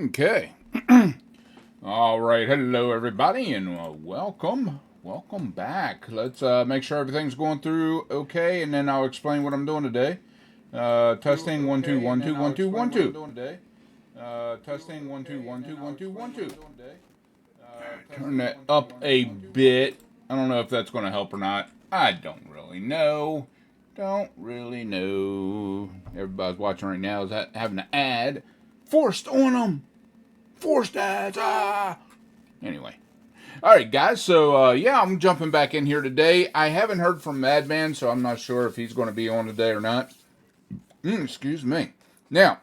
Okay. All right. Hello, everybody, and welcome back. Let's make sure everything's going through okay, and then I'll explain what I'm doing today. Testing one two one two one two one two. Testing one two one two one two one two. Turn that up a bit. I don't know if that's going to help or not. I don't really know. Don't really know. Everybody's watching right now is having an ad forced on them. Forced ads. Ah. Anyway. All right, guys. So, yeah, I'm jumping back in here today. I haven't heard from Madman, so I'm not sure if he's going to be on today or not. Excuse me. Now,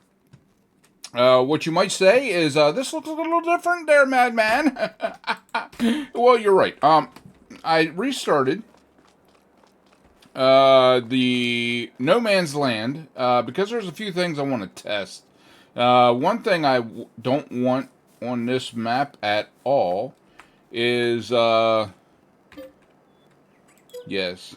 what you might say is, this looks a little different there, Madman. Well, you're right. I restarted the No Man's Land because there's a few things I want to test. One thing I don't want on this map at all is yes,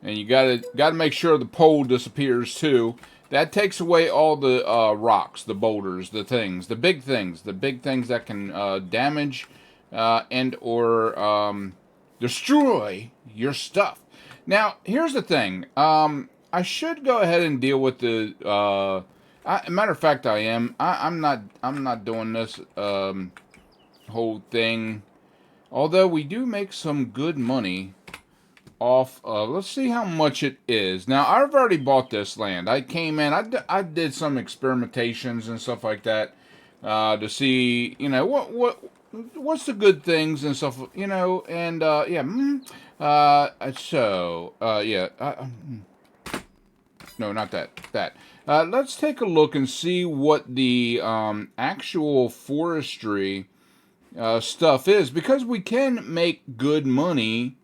and you gotta make sure the pole disappears too. That takes away all the rocks, the boulders, the big things that can damage and or destroy your stuff. Now, here's the thing. I should go ahead and deal with the. Matter of fact, I am. I'm not. I'm not doing this whole thing. Although we do make some good money off of. Let's see how much it is. Now, I've already bought this land. I came in. I did some experimentations and stuff like that to see. What's the good things and stuff. And yeah. Yeah. No, not that. That. Let's take a look and see what the actual forestry stuff is, because we can make good money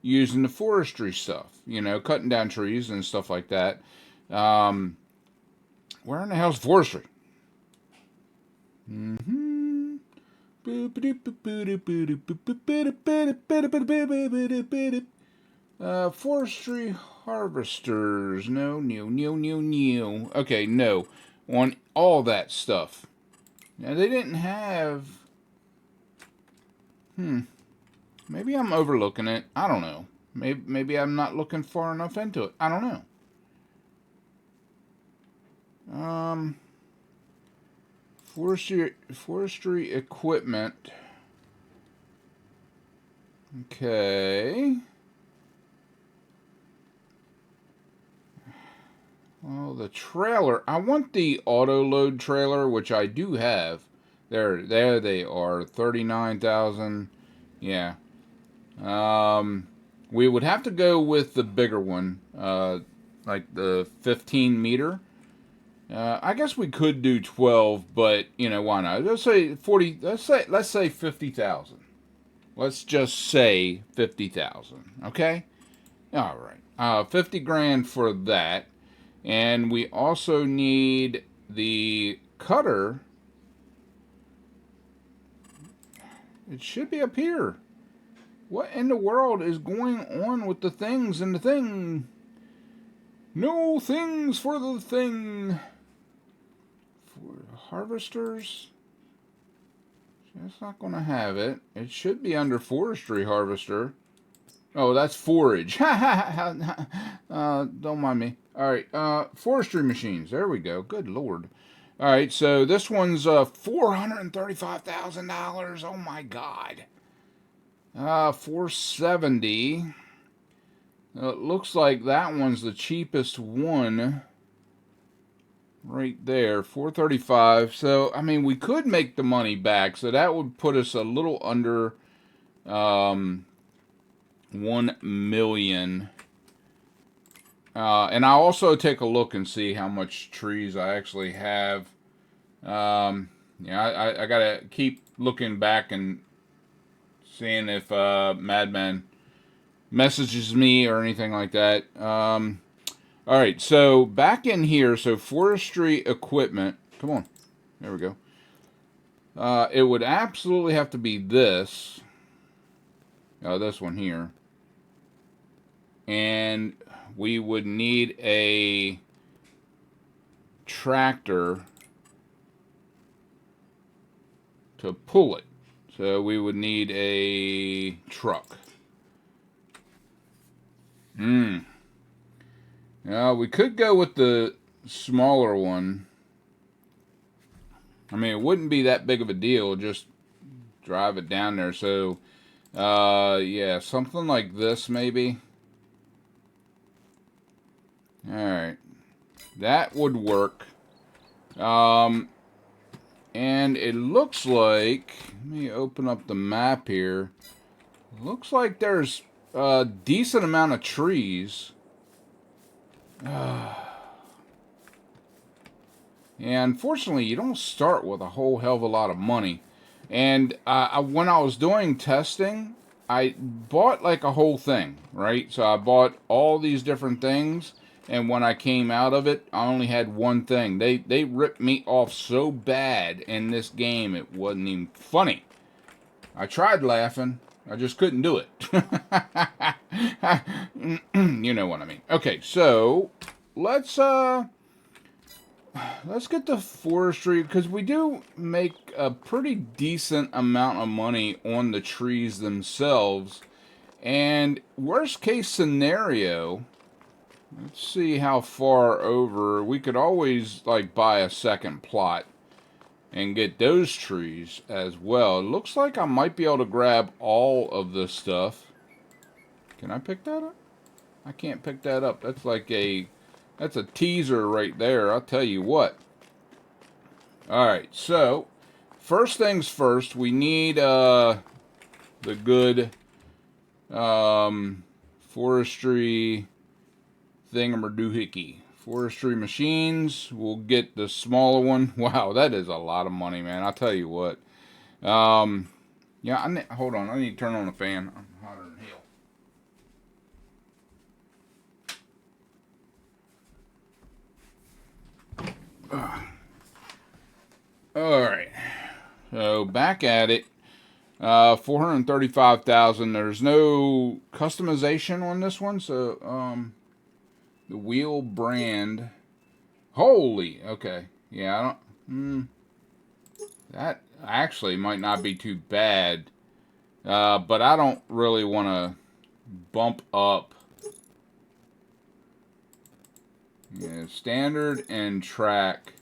using the forestry stuff. Cutting down trees and stuff like that. Where in the hell's forestry? Forestry harvesters. No, no, no, no, no. Okay, no. On all that stuff. Now, they didn't have... Maybe I'm overlooking it. I don't know. Maybe I'm not looking far enough into it. I don't know. Forestry equipment. Okay. Well, the trailer. I want the auto load trailer, which I do have. There they are. 39,000. Yeah. We would have to go with the bigger one, like the 15 meter. I guess we could do 12, but why not? Let's say 40. Let's say 50,000. Let's just say 50,000. Okay. All right. 50 grand for that, and we also need the cutter. It should be up here. What in the world is going on with the things and the thing? No things for the thing. For harvesters? It's not going to have it. It should be under forestry harvester. Oh, that's forage. Don't mind me. All right, forestry machines. There we go. Good Lord. All right, so this one's $435,000. Oh my God. 470. It looks like that one's the cheapest one. Right there, 435. So, I mean, we could make the money back. So that would put us a little under 1 million. And I'll also take a look and see how much trees I actually have. Yeah, I gotta keep looking back and seeing if Madman messages me or anything like that. All right, so back in here, so forestry equipment. Come on, there we go. It would absolutely have to be this. This one here. And we would need a tractor to pull it. So we would need a truck. Now we could go with the smaller one. I mean, it wouldn't be that big of a deal. Just drive it down there. So, yeah, something like this maybe. Alright. That would work. And it looks like, let me open up the map here. Looks like there's a decent amount of trees. And unfortunately, you don't start with a whole hell of a lot of money. And when I was doing testing, I bought like a whole thing, right? So I bought all these different things, and when I came out of it, I only had one thing. They ripped me off so bad in this game, it wasn't even funny. I tried laughing, I just couldn't do it. You know what I mean. Okay, so let's get the forestry, because we do make a pretty decent amount of money on the trees themselves. And worst case scenario, let's see how far over. We could always like buy a second plot and get those trees as well. It looks like I might be able to grab all of this stuff. Can I pick that up? I can't pick that up. That's like that's a teaser right there, I'll tell you what. Alright, so first things first, we need the good forestry thingamadoohickey. Forestry machines. We'll get the smaller one. Wow, that is a lot of money, man. I'll tell you what. Yeah, hold on. I need to turn on the fan. I'm hotter than hell. Alright. So, back at it. 435,000. There's no customization on this one, so, the wheel brand. Holy, okay. Yeah, I don't, that actually might not be too bad. But I don't really want to bump up. Yeah, standard and track.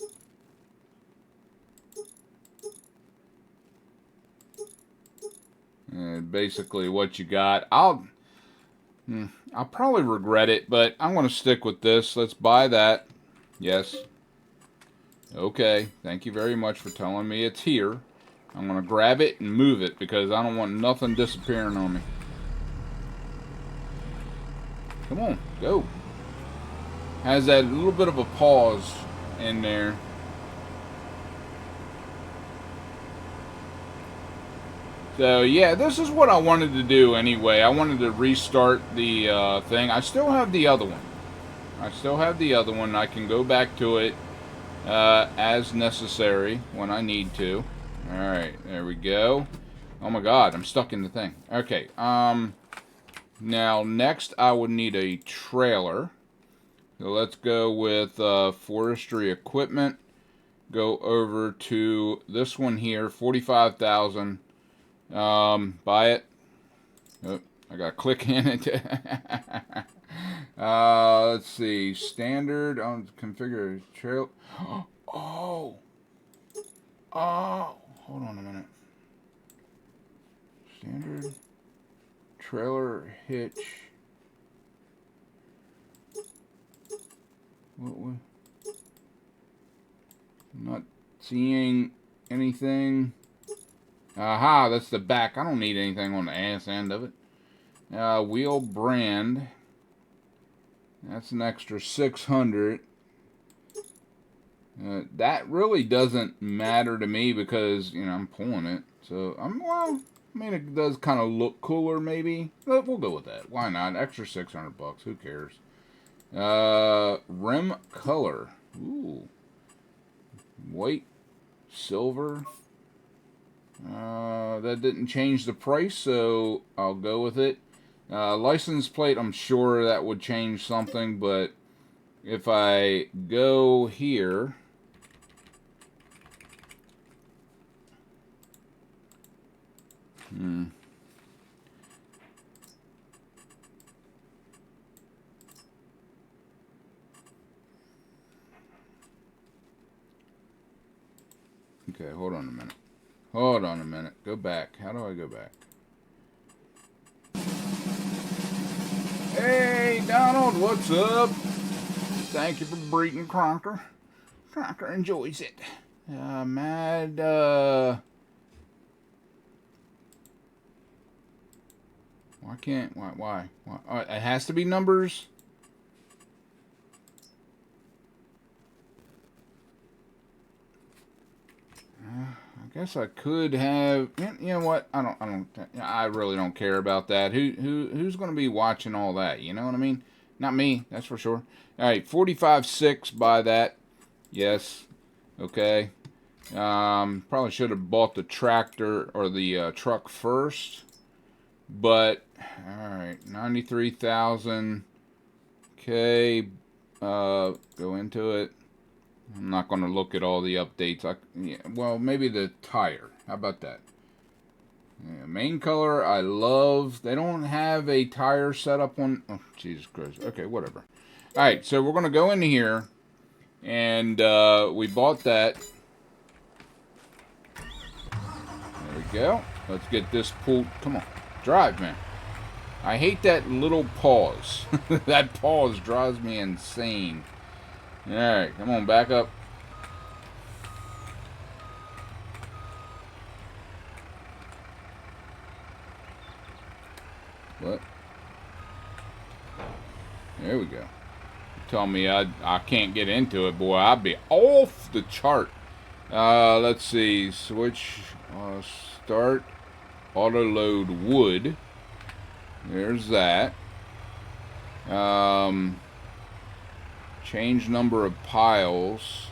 Basically what you got. I'll probably regret it, but I'm going to stick with this. Let's buy that. Yes. Okay. Thank you very much for telling me it's here. I'm going to grab it and move it because I don't want nothing disappearing on me. Come on. Go. Has that little bit of a pause in there. So, yeah, this is what I wanted to do anyway. I wanted to restart the thing. I still have the other one. I can go back to it as necessary when I need to. Alright, there we go. Oh my god, I'm stuck in the thing. Okay, now next I would need a trailer. So let's go with forestry equipment. Go over to this one here, 45,000. Buy it. Oh, I got to click in it. Let's see. Standard on configure trail. Oh. Hold on a minute. Standard trailer hitch. What? I'm not seeing anything. Aha, that's the back. I don't need anything on the ass end of it. Wheel brand. That's an extra 600. That really doesn't matter to me because, you know, I'm pulling it. So, well, I mean, it does kind of look cooler maybe. But we'll go with that. Why not? Extra 600 bucks. Who cares? Rim color. Ooh. White. Silver. That didn't change the price, so I'll go with it. License plate, I'm sure that would change something, but if I go here, Hmm. Okay, hold on a minute. Hold on a minute. Go back. How do I go back? Hey, Donald, what's up? Thank you for breeding Cronker. Cronker enjoys it. Mad, why can't, why? It has to be numbers? I guess I could have. You know what? I really don't care about that. Who's going to be watching all that? You know what I mean? Not me. That's for sure. All right, 45.6 by that. Yes. Okay. Probably should have bought the tractor or the truck first. But all right, 93,000. Okay. Go into it. I'm not going to look at all the updates. Yeah, well, maybe the tire. How about that? Yeah, main color, I love. They don't have a tire setup on. Oh, Jesus Christ. Okay, whatever. All right, so we're going to go in here, and we bought that. There we go. Let's get this pulled. Come on. Drive, man. I hate that little pause. That pause drives me insane. All right, come on, back up. What? There we go. Tell me I can't get into it, boy. I'd be off the chart. Let's see. Switch. Start. Auto load wood. There's that. Change number of piles.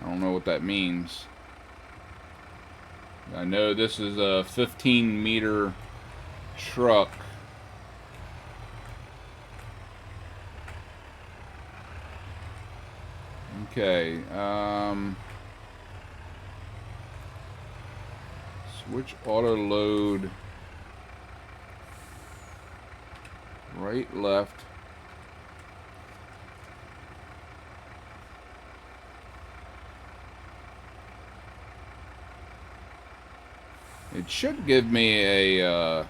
I don't know what that means. I know this is a 15-meter truck. Okay. Switch auto load. Right, left. It should give me a, it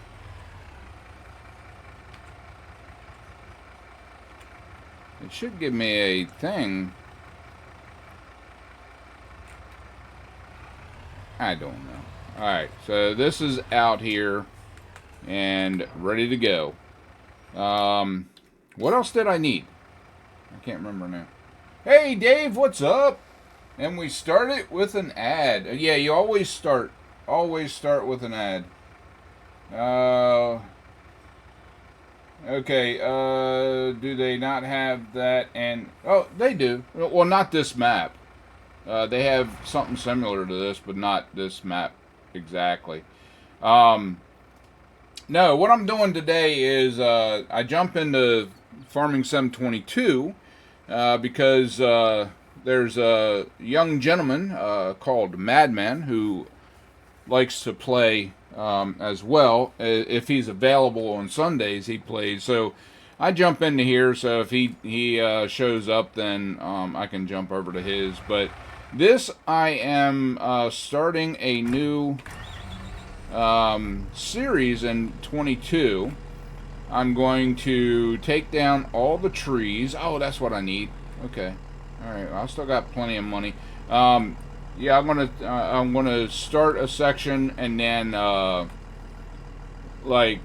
should give me a thing. I don't know. Alright, so this is out here and ready to go. What else did I need? I can't remember now. Hey, Dave, what's up? And we started with an ad. Yeah, you always start with an ad. Okay, do they not have that? And oh, they do. Well, not this map. They have something similar to this, but not this map exactly. No, what I'm doing today is I jump into Farming Sim 22 because there's a young gentleman called Madman who likes to play as well. If he's available on Sundays, he plays. So I jump into here. So if he shows up, then I can jump over to his. But this, I am starting a new series in 22. I'm going to take down all the trees. Oh, that's what I need. Okay. All right. I still got plenty of money. Yeah, I'm gonna start a section and then like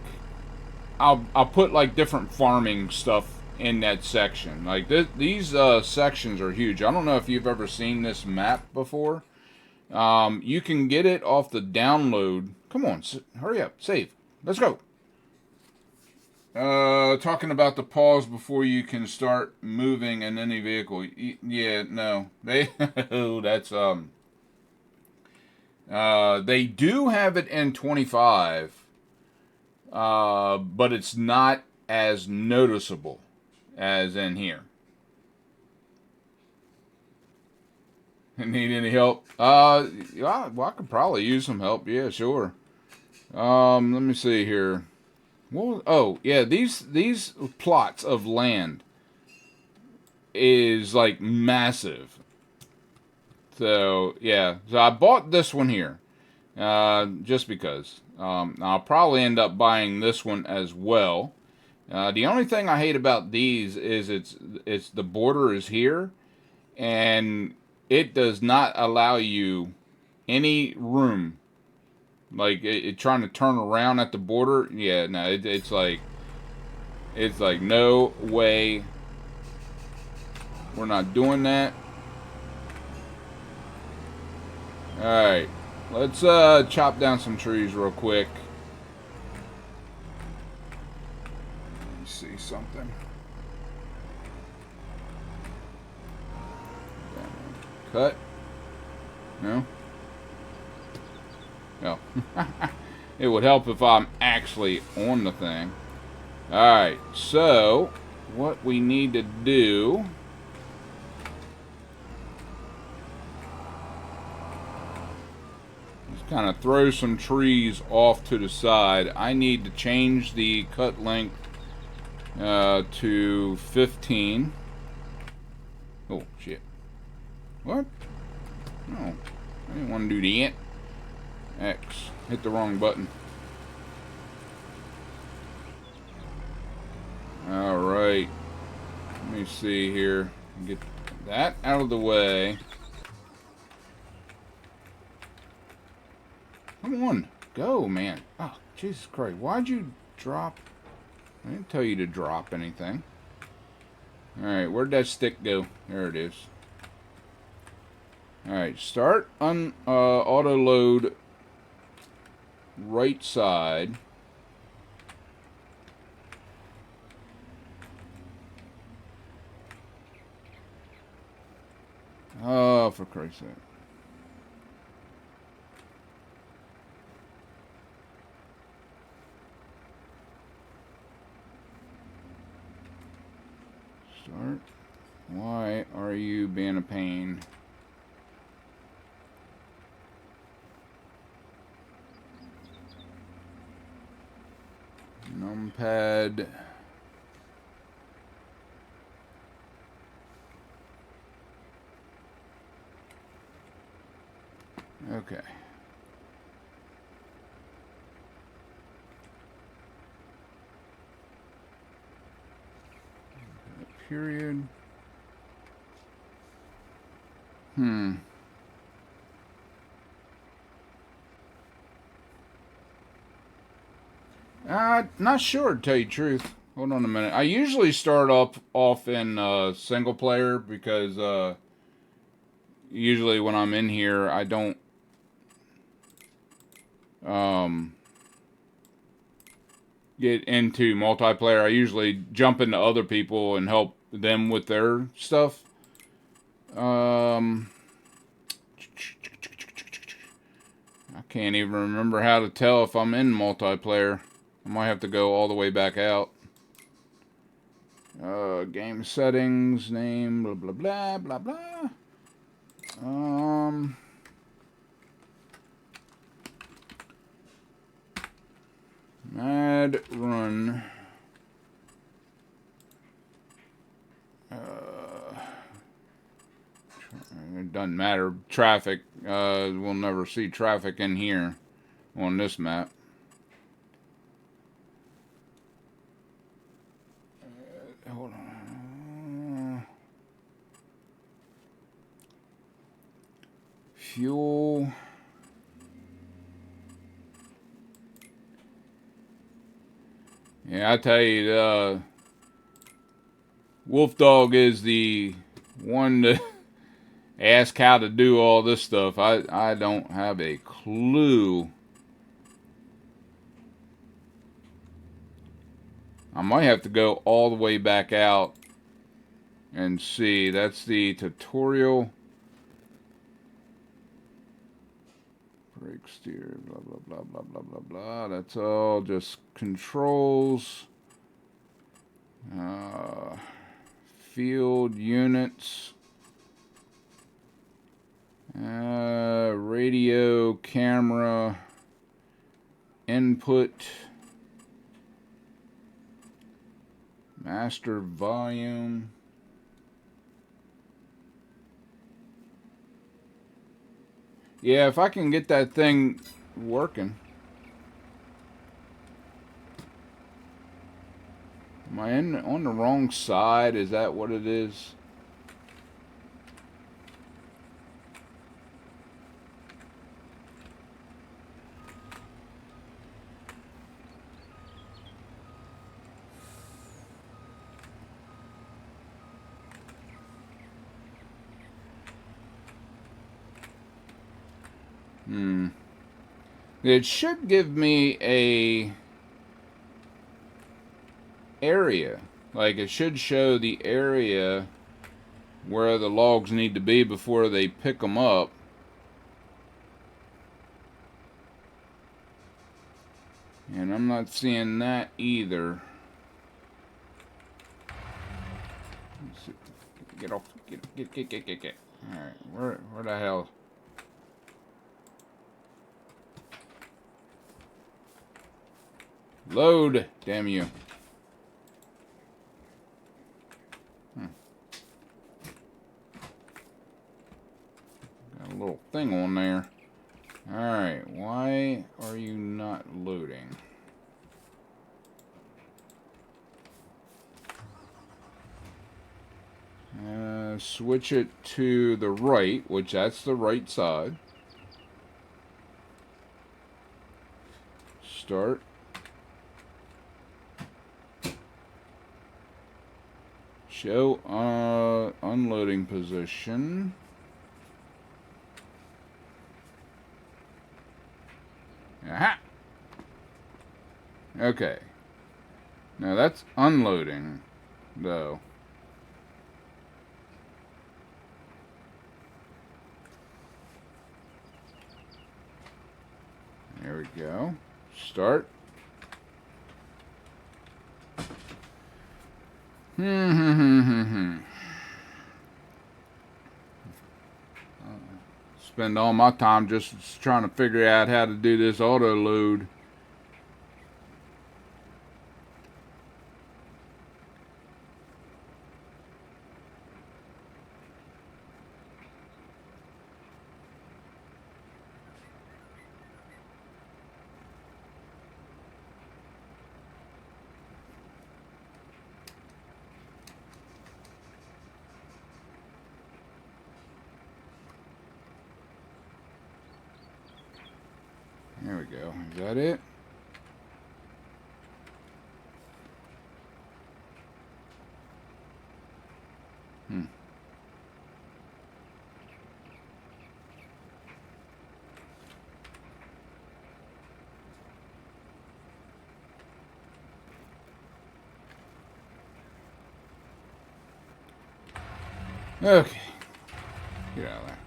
I'll put like different farming stuff in that section. Like these sections are huge. I don't know if you've ever seen this map before. You can get it off the download. Come on, hurry up, save. Let's go. Talking about the pause before you can start moving in any vehicle. Yeah, no, they. Oh, that's They do have it in 25, but it's not as noticeable as in here. Need any help? Yeah, well, I could probably use some help. Yeah, sure. Let me see here. Well, oh yeah, these plots of land is like massive. So yeah, so I bought this one here, just because. I'll probably end up buying this one as well. The only thing I hate about these is it's the border is here, and it does not allow you any room. Like it trying to turn around at the border. Yeah, no, it's like no way. We're not doing that. All right, let's chop down some trees real quick. Let me see something. Cut. No. No. It would help if I'm actually on the thing. Alright, so what we need to do is kind of throw some trees off to the side. I need to change the cut length to 15. Oh, shit. What? No. I didn't want to do the ant. X. Hit the wrong button. Alright. Let me see here. Get that out of the way. Come on. Go, man. Oh, Jesus Christ. Why'd you drop? I didn't tell you to drop anything. Alright, where'd that stick go? There it is. Alright, start on auto load right side. Oh, for Christ's sake. Start. Why are you being a pain? Numpad. Okay. Period. Not sure, to tell you the truth. Hold on a minute. I usually start off in single player because usually when I'm in here, I don't get into multiplayer. I usually jump into other people and help them with their stuff. I can't even remember how to tell if I'm in multiplayer. I might have to go all the way back out. Game settings, name, blah, blah, blah, blah, blah. Mad run. It doesn't matter. Traffic. We'll never see traffic in here on this map. Hold on. Fuel. Yeah, I tell you, Wolf Dog is the one to ask how to do all this stuff. I don't have a clue. I might have to go all the way back out and see. That's the tutorial. Brake steer, blah, blah, blah, blah, blah, blah, blah. That's all just controls. Field units. input, master volume. Yeah, if I can get that thing working. Am I on the wrong side? Is that what it is? It should give me a area. Like, it should show the area where the logs need to be before they pick them up. And I'm not seeing that either. Get off. Get. Alright, where the hell? Load, damn you. Got a little thing on there. Alright, why are you not loading? Switch it to the right, which that's the right side. Start. Show unloading position. Aha! Okay. Now that's unloading, though. There we go. Start. Spend all my time just trying to figure out how to do this auto load. There we go. Is that it? Okay. Get out of there.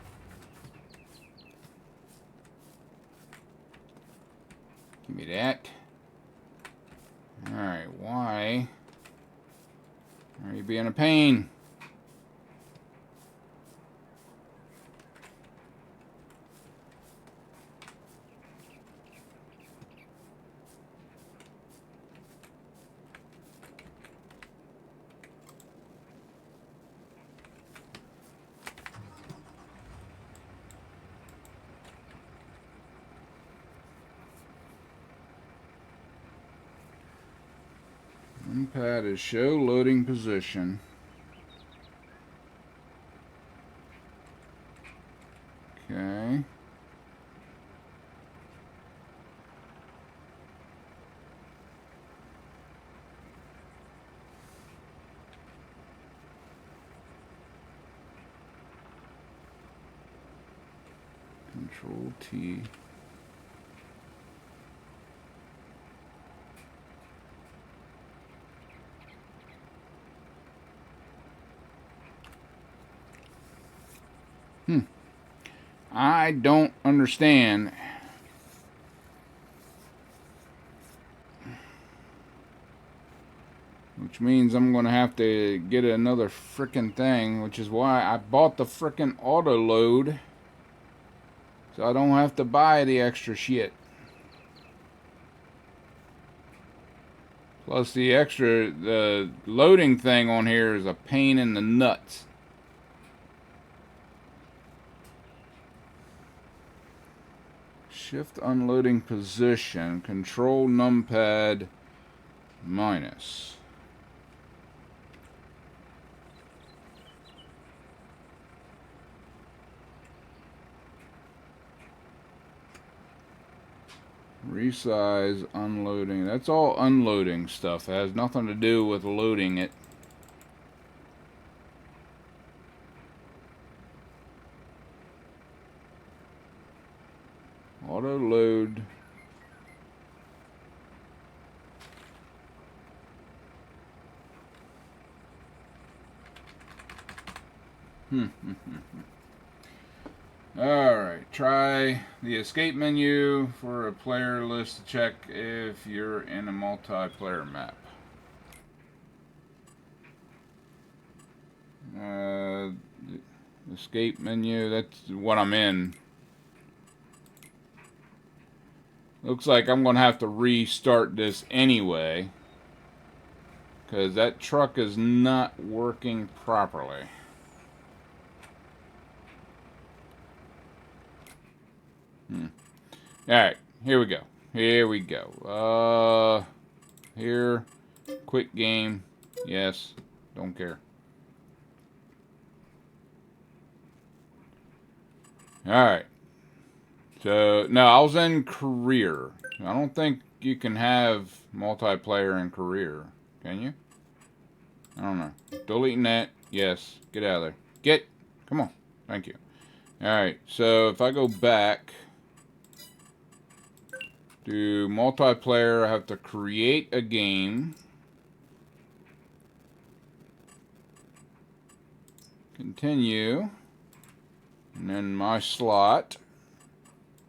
Give me that. Alright, why are you being a pain? Pad is show loading position. Okay. Control T. I don't understand. Which means I'm going to have to get another frickin' thing, which is why I bought the frickin' auto load. So I don't have to buy the extra shit. Plus the loading thing on here is a pain in the nuts. Shift unloading position, control numpad minus. Resize, unloading. That's all unloading stuff. It has nothing to do with loading it. Auto load. Alright, try the escape menu for a player list to check if you're in a multiplayer map. Escape menu, that's what I'm in. Looks like I'm going to have to restart this anyway, because that truck is not working properly. Alright, here we go. Here we go. Here. Quick game. Yes. Don't care. Alright. So, no, I was in career. I don't think you can have multiplayer in career. Can you? I don't know. Deleting that. Yes. Get out of there. Get. Come on. Thank you. Alright, so if I go back to multiplayer, I have to create a game. Continue. And then my slot.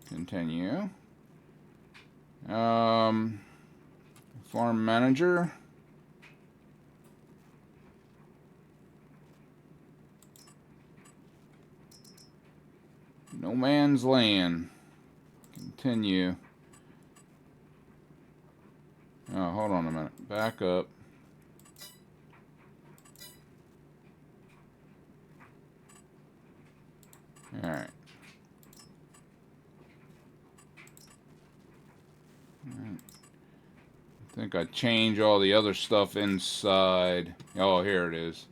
Continue. Farm manager. No Man's Land. Continue. Oh, hold on a minute. Back up. Alright. I think I change all the other stuff inside. Oh, here it is.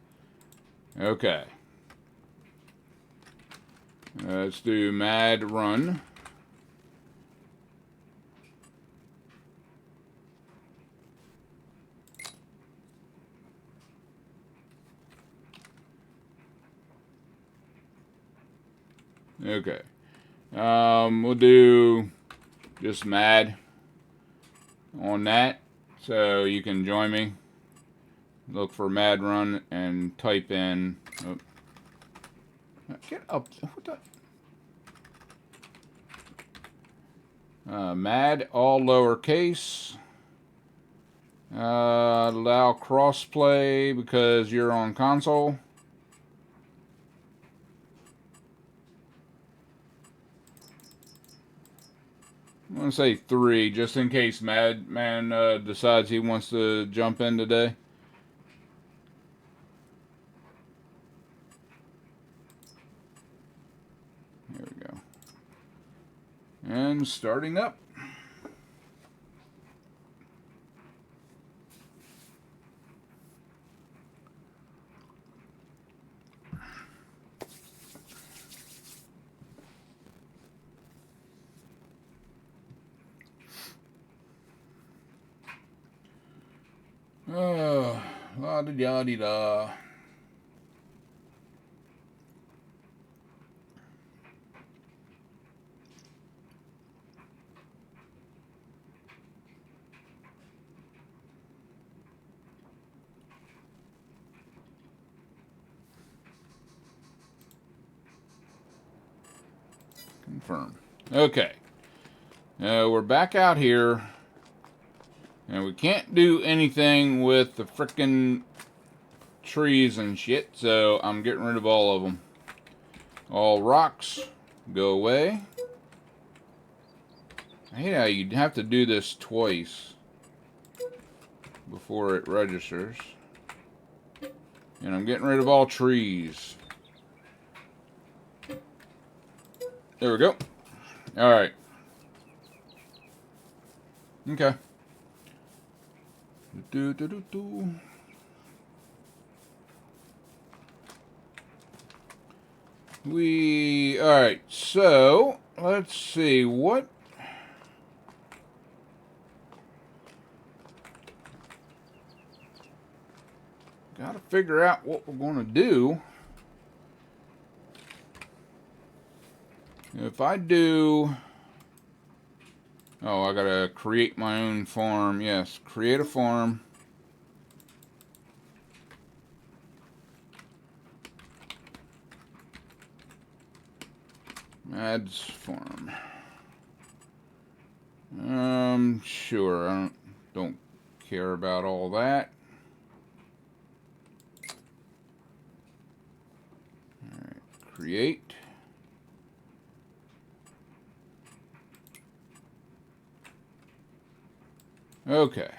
Okay. Let's do Mad Run. Okay. We'll do just Mad on that, so you can join me. Look for Mad Run and type in. Oh. Get up! What the? Mad, all lowercase. Allow crossplay because you're on console. I'm going to say 3, just in case Madman decides he wants to jump in today. There we go. And starting up. Oh, la-di-da-di-da. Confirm. Okay. We're back out here. And we can't do anything with the frickin' trees and shit, so I'm getting rid of all of them. All rocks, go away. I hate how you'd have to do this twice. before it registers. And I'm getting rid of all trees. There we go. Alright. Okay. Alright, so let's see what gotta figure out what we're gonna do. If I do, oh, I gotta create my own farm. Yes, create a farm. Adds farm. Sure, I don't care about all that. Alright, create. Okay.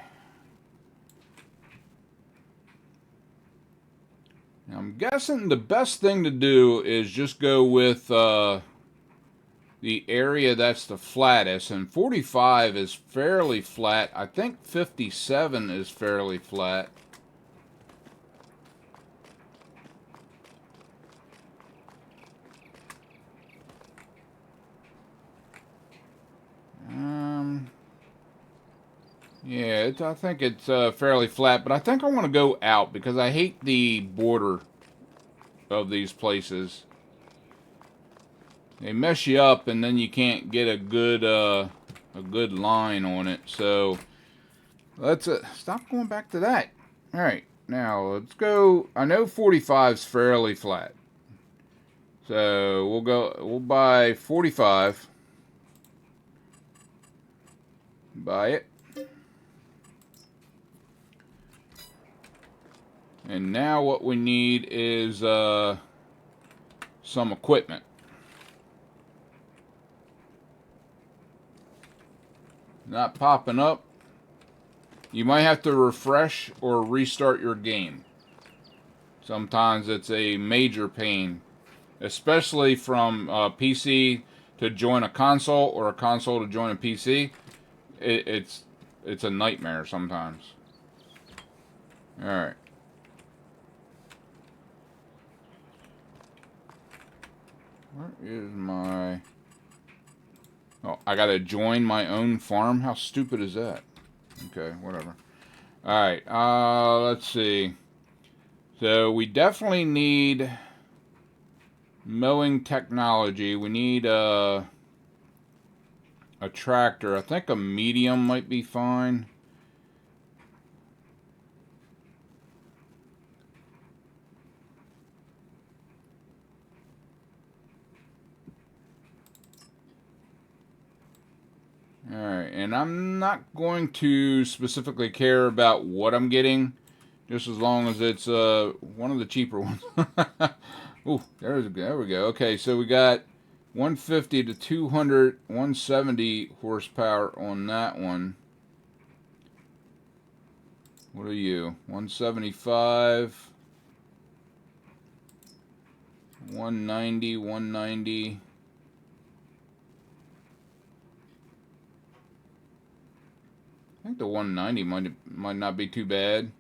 Now I'm guessing the best thing to do is just go with the area that's the flattest, and 45 is fairly flat. I think 57 is fairly flat. Yeah, I think it's fairly flat, but I think I want to go out because I hate the border of these places. They mess you up, and then you can't get a good line on it. So let's stop going back to that. All right, now let's go. I know 45 is fairly flat, so we'll buy 45. Buy it. And now what we need is some equipment. Not popping up. You might have to refresh or restart your game. Sometimes it's a major pain, especially from PC to join a console or a console to join a PC. It's a nightmare sometimes. All right. Where is my... Oh, I gotta join my own farm? How stupid is that? Okay, whatever. Alright, let's see. So, we definitely need mowing technology. We need a tractor. I think a medium might be fine. Alright, and I'm not going to specifically care about what I'm getting, just as long as it's one of the cheaper ones. Ooh, there we go. Okay, so we got 150 to 200, 170 horsepower on that one. What are you? 175, 190, 190. I think the 190 might not be too bad.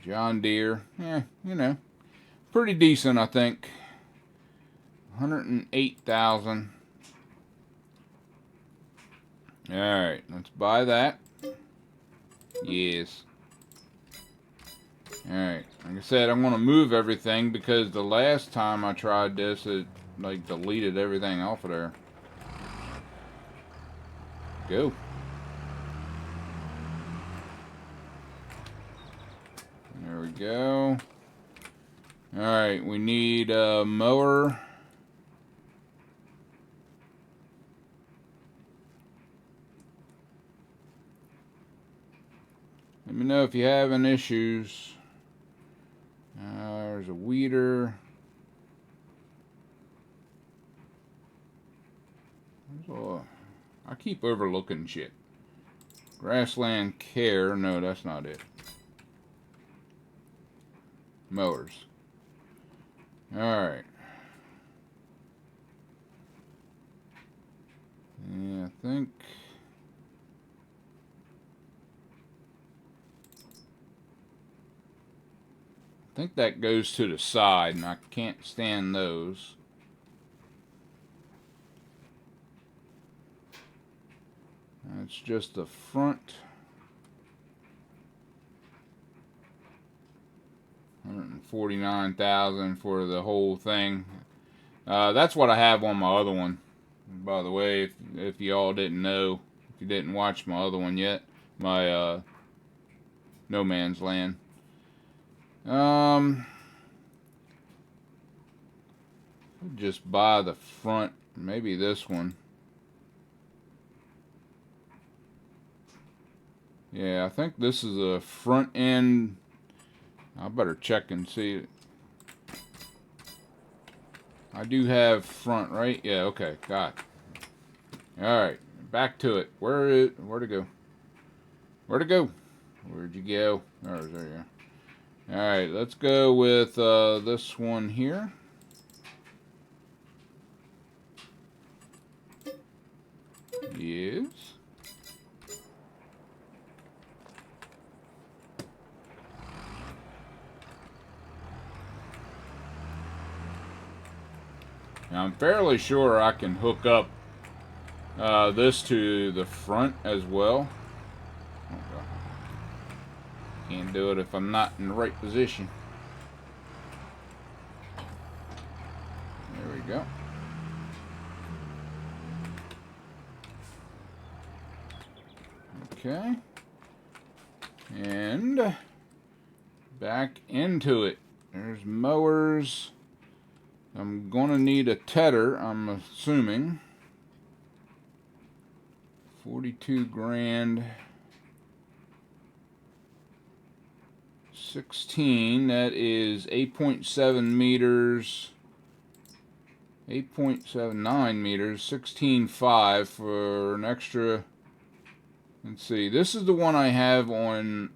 John Deere, yeah, you know, pretty decent, I think. 108,000. All right, let's buy that. Yes. All right, like I said, I'm gonna move everything because the last time I tried this, it like deleted everything off of there. Go. There we go. Alright, we need a mower. Let me know if you have any issues. There's a weeder. I keep overlooking shit. Grassland care. No, that's not it. Mowers. Alright. Yeah, I think that goes to the side, and I can't stand those. That's just the front. 149,000 for the whole thing. That's what I have on my other one. By the way, if y'all didn't know, if you didn't watch my other one yet, my No Man's Land. Just buy the front, maybe this one. Yeah, I think this is a front end. I better check and see. I do have front, right? Yeah, okay, got it. Alright, back to it. Where'd it go? Where'd it go? Where'd you go? Oh, there you are. Alright, let's go with this one here. Yes. Now, I'm fairly sure I can hook up this to the front as well. Can't do it if I'm not in the right position. There we go. Okay. And back into it. There's mowers. I'm gonna need a tedder, I'm assuming. 42 grand. 16, that is 8.7 meters. 8.79 meters, 16.5 for an extra. Let's see, this is the one I have on.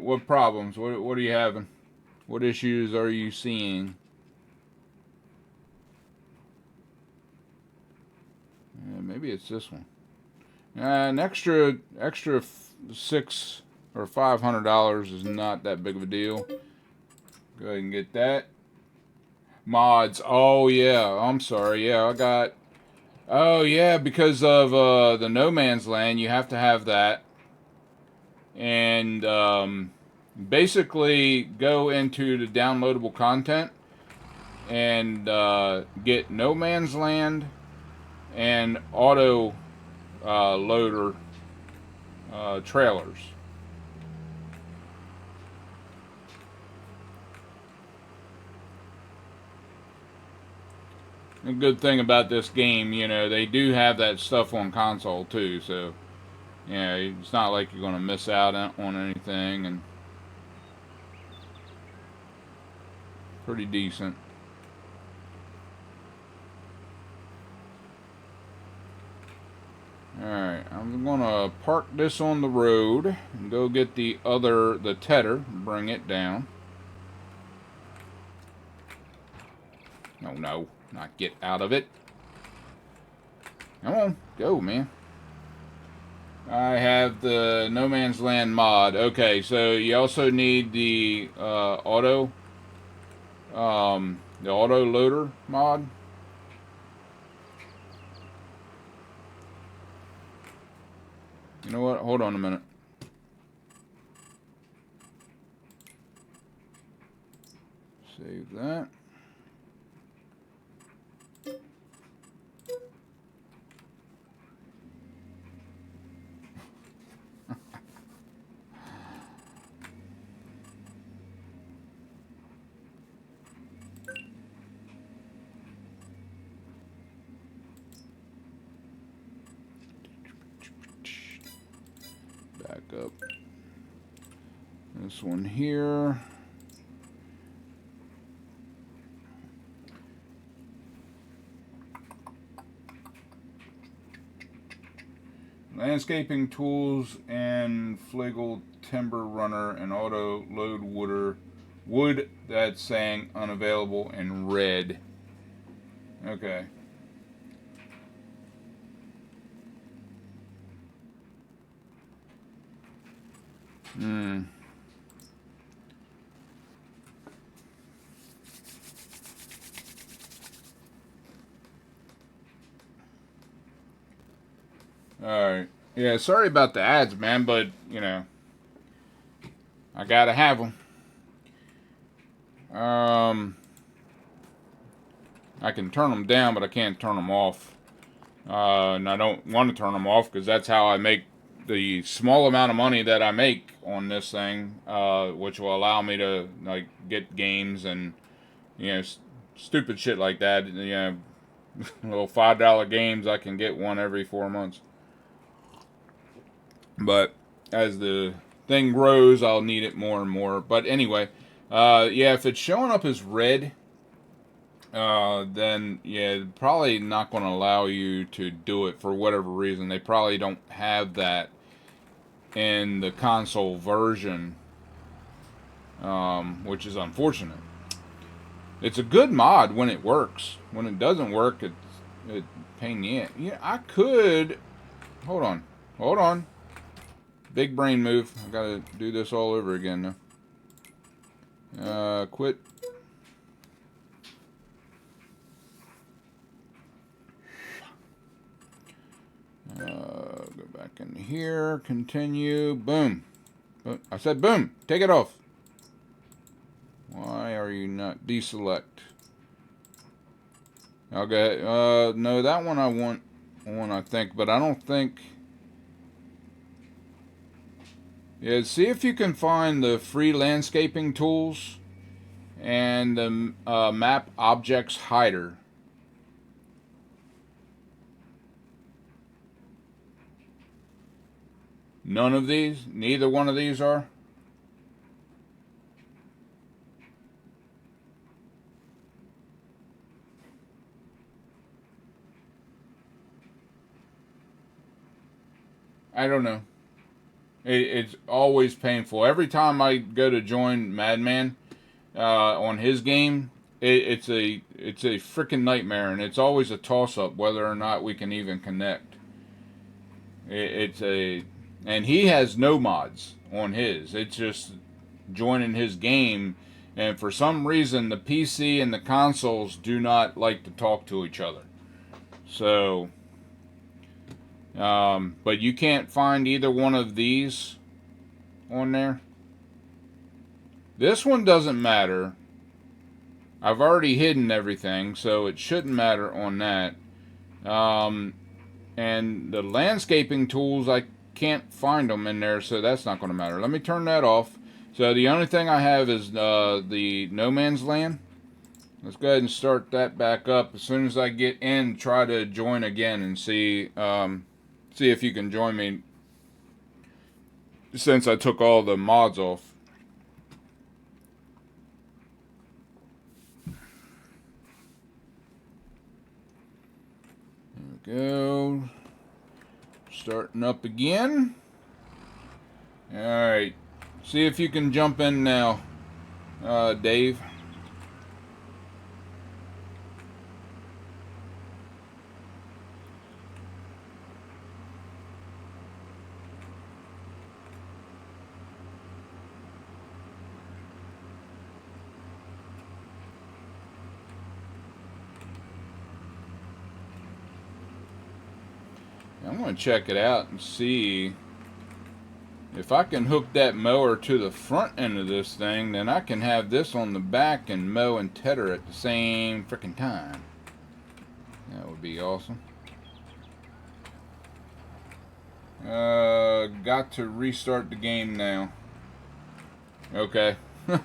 What problems? What are you having? What issues are you seeing? Maybe it's this one. An extra $600 or $500 is not that big of a deal. Go ahead and get that. Mods. Oh yeah, I'm sorry. Yeah, I got. Oh yeah, because of the No Man's Land, you have to have that. And basically go into the downloadable content and get No Man's Land and auto loader trailers. The good thing about this game, you know, they do have that stuff on console too, so yeah, it's not like you're going to miss out on anything, and pretty decent. Alright, I'm going to park this on the road and go get the tedder, bring it down. No, not get out of it. Come on, go, man. I have the No Man's Land mod. Okay, so you also need the auto loader mod. You know what? Hold on a minute. Save that. Back up. This one here. Landscaping tools and Flegel timber runner and auto load wood that's saying unavailable in red. Okay. Hmm. Alright. Yeah, sorry about the ads, man, but, you know, I gotta have them. I can turn them down, but I can't turn them off. And I don't want to turn them off because that's how I make the small amount of money that I make on this thing, which will allow me to like get games and you know stupid shit like that. You know, little $5 games. I can get one every 4 months. But as the thing grows, I'll need it more and more. But anyway, yeah, if it's showing up as red, then yeah, probably not going to allow you to do it for whatever reason. They probably don't have that in the console version, which is unfortunate. It's a good mod when it works. When it doesn't work, it's pain in the ass. Yeah, I could. Hold on. Big brain move. I gotta do this all over again now. Quit. Go back in here. Continue. Boom. I said boom. Take it off. Why are you not deselect? Okay. No, that one I want. I think, but I don't think. Yeah, see if you can find the free landscaping tools and the map objects hider. None of these? Neither one of these are? I don't know. It's always painful. Every time I go to join Madman on his game, it's a freaking nightmare, and it's always a toss up whether or not we can even connect. And he has no mods on his. It's just joining his game, and for some reason the PC and the consoles do not like to talk to each other. So. But you can't find either one of these on there. This one doesn't matter. I've already hidden everything, so it shouldn't matter on that. And the landscaping tools, I can't find them in there, so that's not going to matter. Let me turn that off. So the only thing I have is the No Man's Land. Let's go ahead and start that back up. As soon as I get in, try to join again and see if you can join me since I took all the mods off. There we go. Starting up again. Alright. See if you can jump in now, Dave. I'm going to check it out and see if I can hook that mower to the front end of this thing. Then I can have this on the back and mow and tether at the same freaking time. That would be awesome. Got to restart the game now. Okay. Yeah,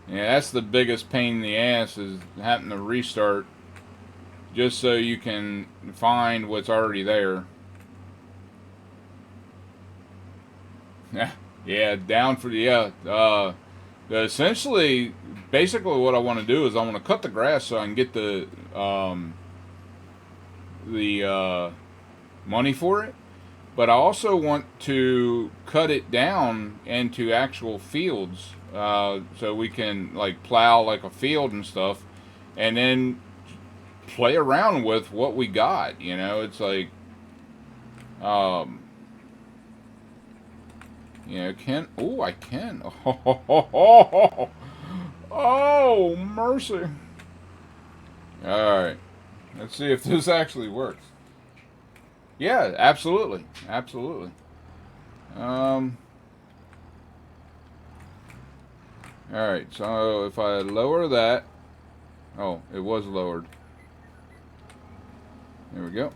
that's the biggest pain in the ass, is having to restart just so you can find what's already there. Yeah, down for the essentially, basically what I want to do is I want to cut the grass so I can get the the money for it, but I also want to cut it down into actual fields, so we can like plow like a field and stuff, and then play around with what we got. You know, it's like, um, can oh I can oh mercy. All right, let's see if this actually works. Yeah, absolutely, absolutely. Um, all right, so if I lower that, oh, it was lowered. There we go.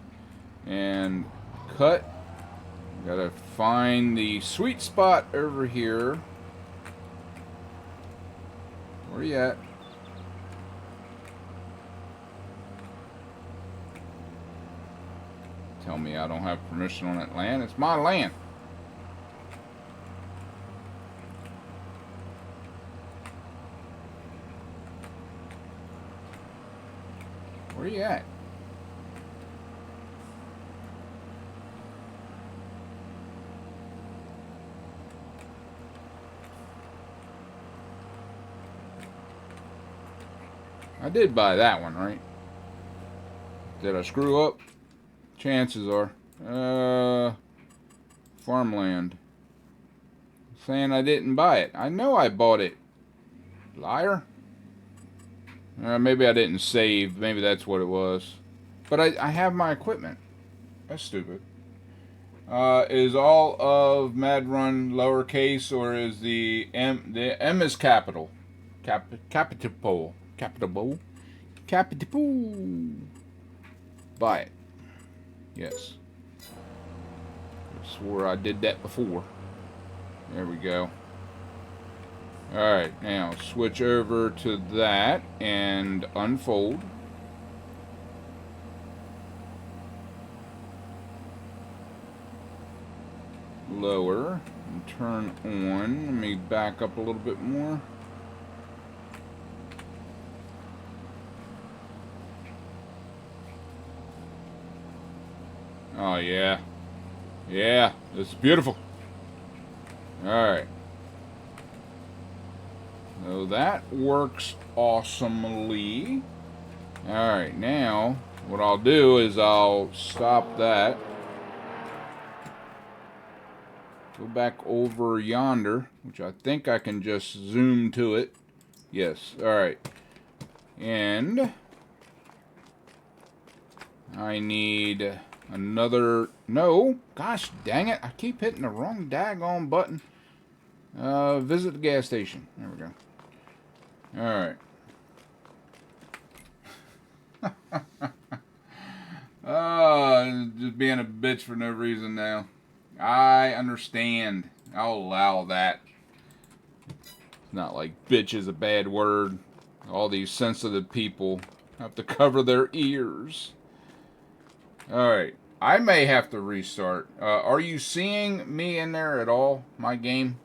And cut. Gotta find the sweet spot over here. Where you at? Tell me I don't have permission on that land. It's my land. Where you at? I did buy that one, right? Did I screw up? Chances are. Farmland. Saying I didn't buy it. I know I bought it. Liar. Maybe I didn't save. Maybe that's what it was. But I have my equipment. That's stupid. Is all of Mad Run lowercase, or is the M is capital? Capital. Buy it. Yes. I swore I did that before. There we go. Alright, now switch over to that and unfold. Lower and turn on. Let me back up a little bit more. Oh yeah. Yeah, it's beautiful. Alright. So that works awesomely. Alright, now what I'll do is I'll stop that. Go back over yonder, which I think I can just zoom to it. Yes, alright. And I need another... No! Gosh dang it! I keep hitting the wrong daggone button. Visit the gas station. There we go. Alright. Just being a bitch for no reason now. I understand. I'll allow that. It's not like bitch is a bad word. All these sensitive people have to cover their ears. Alright. I may have to restart. Are you seeing me in there at all? My game?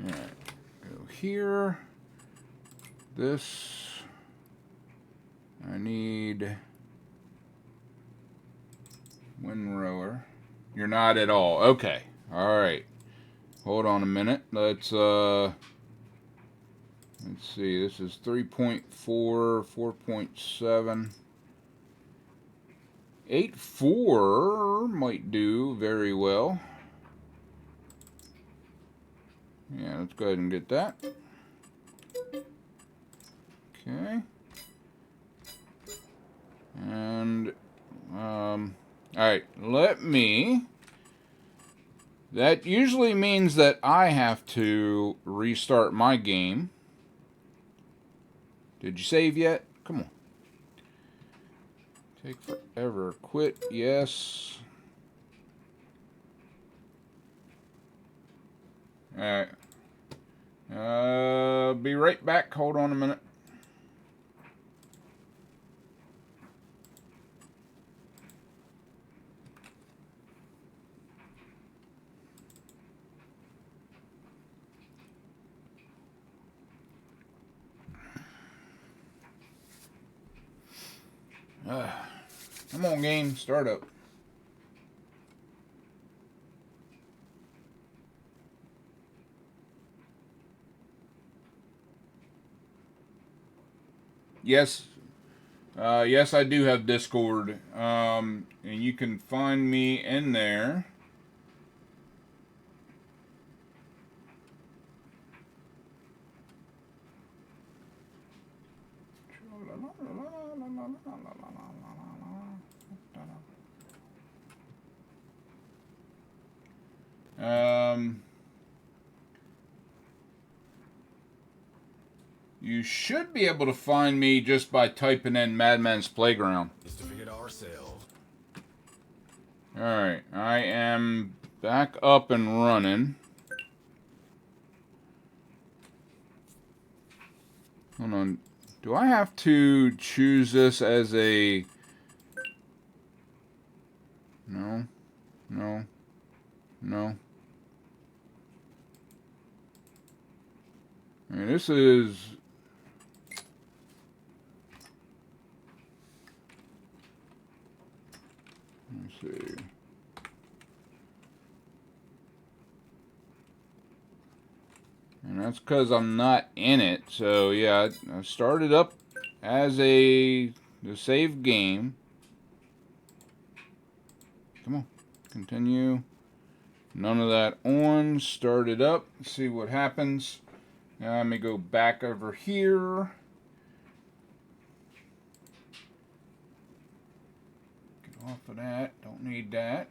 Alright. Go here. This. I need windrower. You're not at all. Okay. Alright. Hold on a minute. Let's see. This is 3.4, 4.7. 8.4 might do very well. Yeah, let's go ahead and get that. Okay. And, alright, let me... That usually means that I have to restart my game. Did you save yet? Come on. Take forever. Quit, yes. Alright. Be right back. Hold on a minute. Come on, game. Start up. Yes. Yes, I do have Discord. And you can find me in there. You should be able to find me just by typing in Madman's Playground. Alright, I am back up and running. Hold on. Do I have to choose this as a... No. No. No. I mean, this is... Let's see. And that's because I'm not in it. So, yeah, I started up as the save game. Come on. Continue. None of that on. Start it up. See what happens. Now let me go back over here. Get off of that. Don't need that.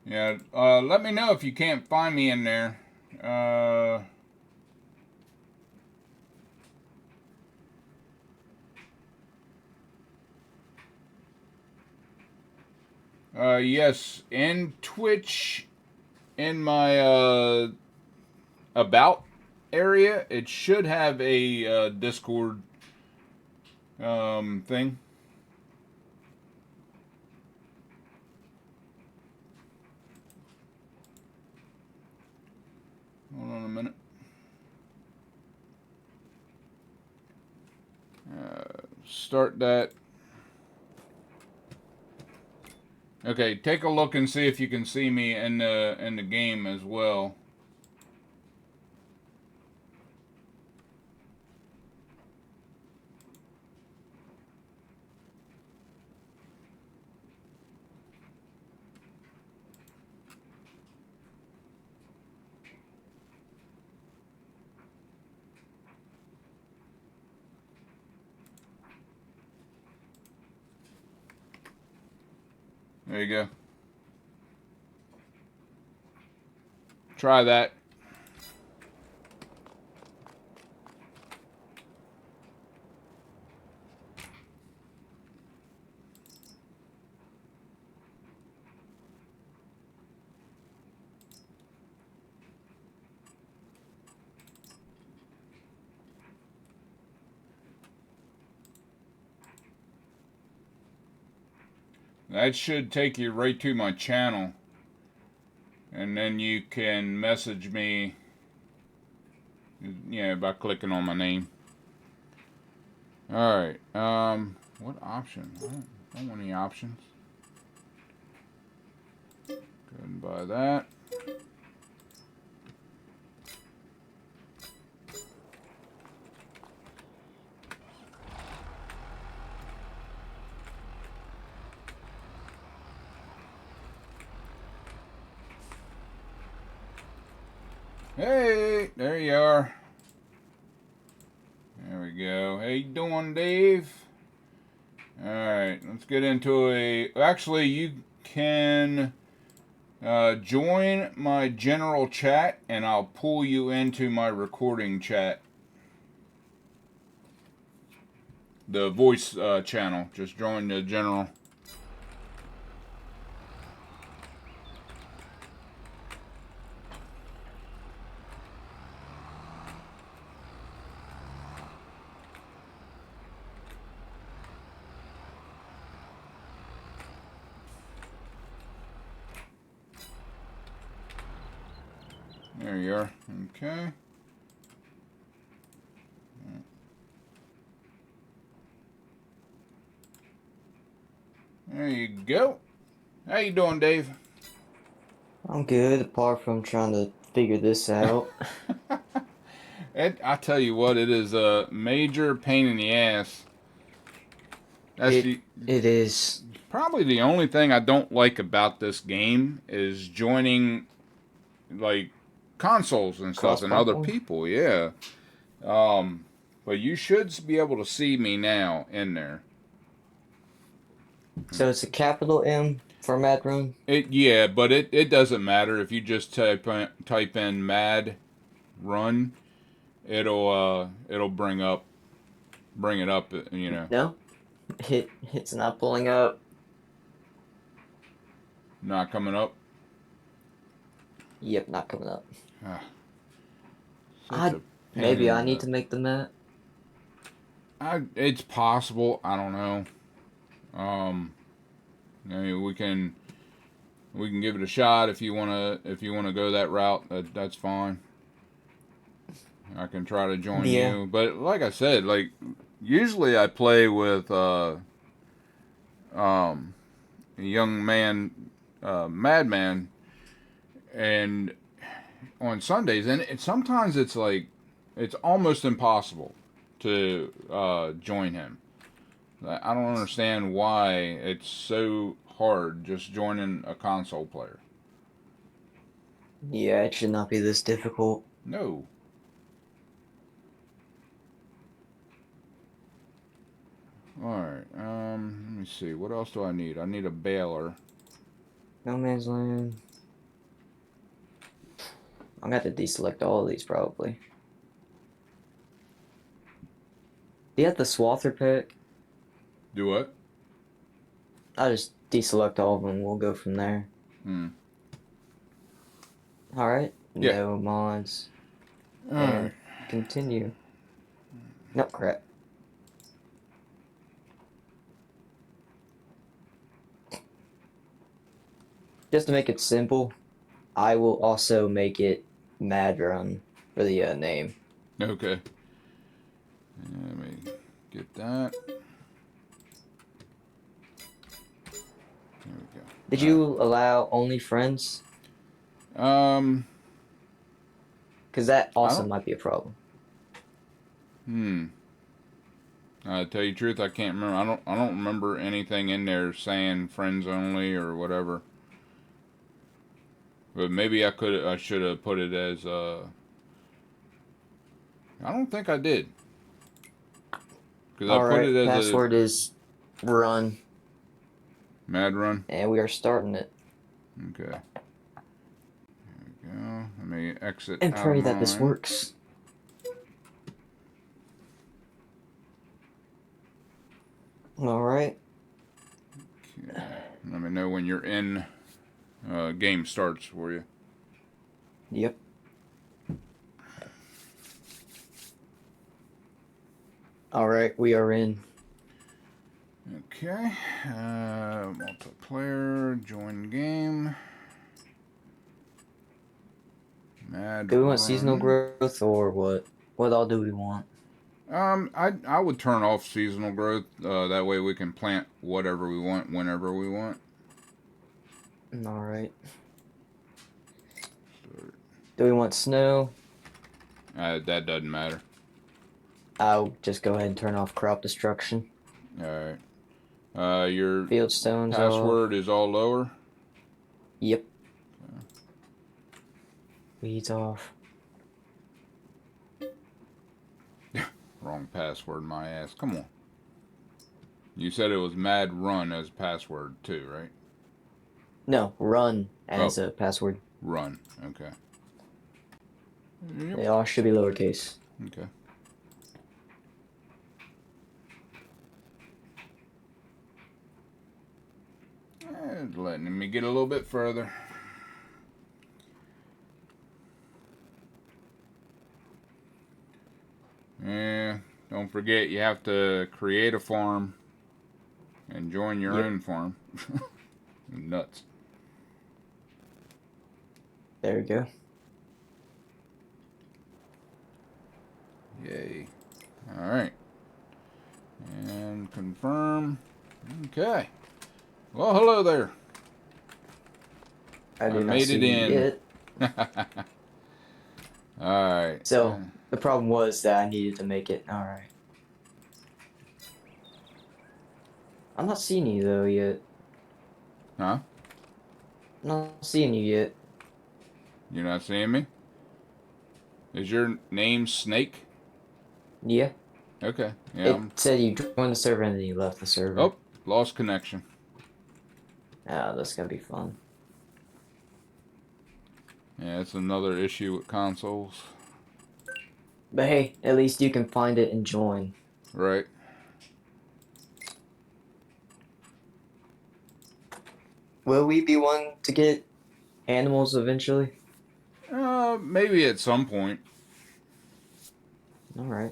Yeah, let me know if you can't find me in there. Yes, in Twitch, in my about area, it should have a Discord thing. Hold on a minute. Start that. Okay, take a look and see if you can see me in the game as well. There you go. Try that. That should take you right to my channel. And then you can message me, by clicking on my name. Alright, what option? I don't want any options. Go ahead and buy that. Hey, there you are. There we go. How you doing, Dave? Alright, let's get into actually, you can join my general chat, and I'll pull you into my recording chat. the voice channel. Just join the general. There you are. Okay. There you go. How you doing, Dave? I'm good, apart from trying to figure this out. I tell you what, it is a major pain in the ass. That's It the it is. probably the only thing I don't like about this game is joining like consoles and stuff and other Cross-platform. people. Yeah. Um, but you should be able to see me now in there. So it's a capital M for Mad Run. Yeah, but it doesn't matter if you just type in Mad Run. It'll bring it up. You know, No, it's not pulling up. not coming up. Yep, not coming up. Ah, such I a pain maybe I in need the. to make the map. It's possible. I don't know. Um, I mean, we can give it a shot if you wanna go that route. That's fine. I can try to join Yeah, you, but like I said, like usually I play with um a young man, Madman, and on Sundays, and sometimes it's like it's almost impossible to join him. I don't understand why it's so hard just joining a console player. yeah, it should not be this difficult. No. Alright, let me see. What else do I need? I need a baler. No Man's Land. I'm gonna have to deselect all of these probably. Do you have the Swather pack? Do what? I'll just deselect all of them. We'll go from there. Hmm. Alright. Yeah. No mods. Alright. And continue. No crap. Just to make it simple, I will also make it Mad Run for the name. Okay. Let me get that. There we Did go. you allow only friends? Um, Because that I also don't. might be a problem. Hmm. Tell you the truth, I can't remember. I don't remember anything in there saying friends only or whatever. But maybe I could. I should have put it as. I don't think I did because I put it Alright, as a password is run, Mad Run. and we are starting it. Okay. There we go. Let me exit And out of pray that this mine. works. Alright. Okay. Let me know when you're in. Game starts for you. Yep. Alright, we are in. Okay. Multiplayer. Join game. Mad Do we want seasonal Run. growth or what? What all do we want? I would turn off seasonal growth. That way we can plant whatever we want whenever we want. Alright. Do we want snow? That doesn't matter. I'll just go ahead and turn off crop destruction. All right. Your Fieldstones off. password is all lower. Yep. Weeds off. Wrong password, my ass. Come on. You said it was Mad Run as password too, right? No, run as Oh, a password. run. Okay. Yep. They all should be lowercase. Okay. letting me get a little bit further. Yeah, don't forget you have to create a farm and join your own farm. Nuts. There we go. Yay. Alright. And confirm. Okay. Well, hello there. I do not made see it in. it. Alright. So the problem was that I needed to make it. All right. I'm not seeing you though yet. Huh? I'm not seeing you yet. You're not seeing me? Is your name Snake? Yeah. Okay. Yeah. It said you joined the server and then you left the server. Oh, lost connection. Ah, that's gonna be fun. Yeah, it's another issue with consoles. But hey, at least you can find it and join. Right. Will we be one to get animals eventually? Maybe at some point. All right.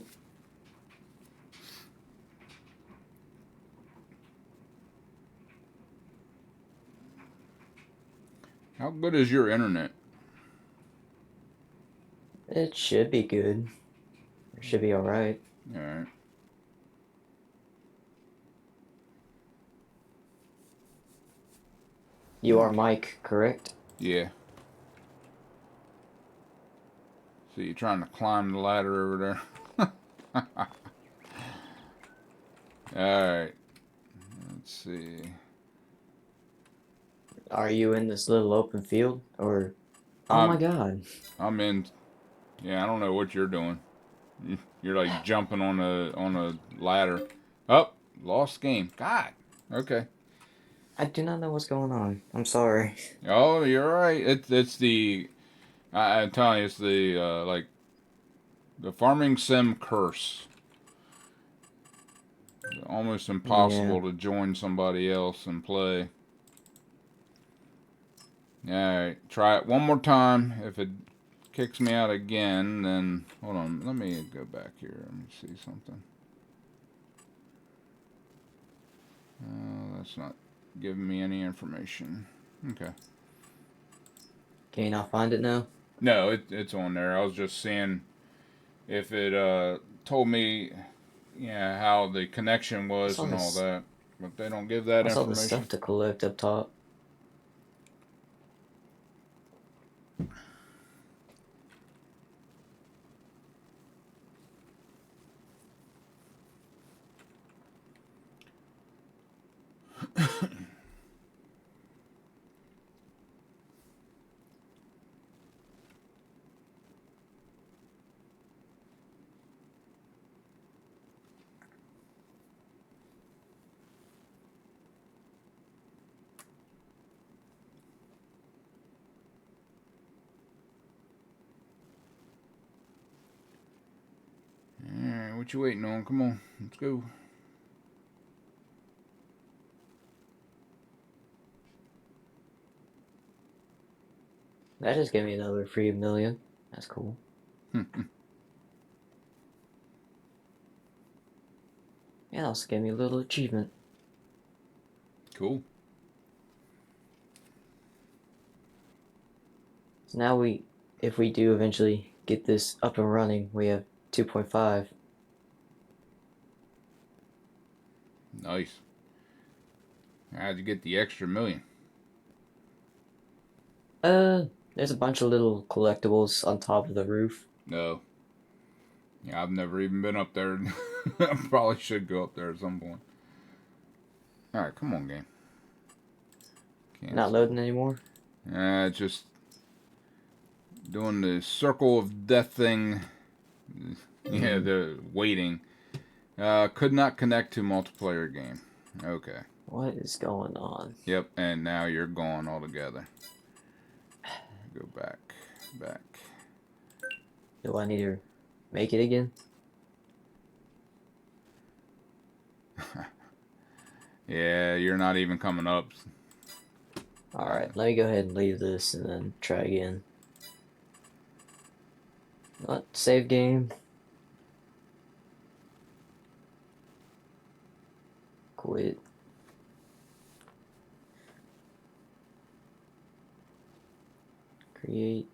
How good is your internet? It should be good. It should be all right. Alright. You are Mike, correct? Yeah. So you're trying to climb the ladder over there. Alright. Let's see. Are you in this little open field or? Oh my God! I'm in. Yeah, I don't know what you're doing. You're like jumping on a ladder. Oh, lost game. God. Okay. I do not know what's going on. I'm sorry. Oh, you're right. It's the. I'm telling you, it's the like the farming sim curse. Almost impossible to join somebody else and play. Alright, try it one more time. If it kicks me out again, then hold on. Let me go back here and see something. That's not giving me any information. Okay. Can you not find it now? No, it's on there. I was just seeing if it told me, yeah, how the connection was and all that. But they don't give that What's all this information. stuff to collect up top? Alright, what you waiting on? Come on, let's go. That just gave me another free million. That's cool. Yeah, that also gave me a little achievement. Cool. So now if we do eventually get this up and running, we have 2.5. Nice. How'd you get the extra million? There's a bunch of little collectibles on top of the roof. No. Yeah, I've never even been up there. I probably should go up there at some point. Alright, come on, game. Not loading anymore? Just doing the circle of death thing. Yeah, the waiting. Could not connect to multiplayer game. Okay. What is going on? Yep, and now you're gone altogether. Go back. Do I need to make it again? Yeah, you're not even coming up. Alright, let me go ahead and leave this and then try again. What? Save game. Quit. Create.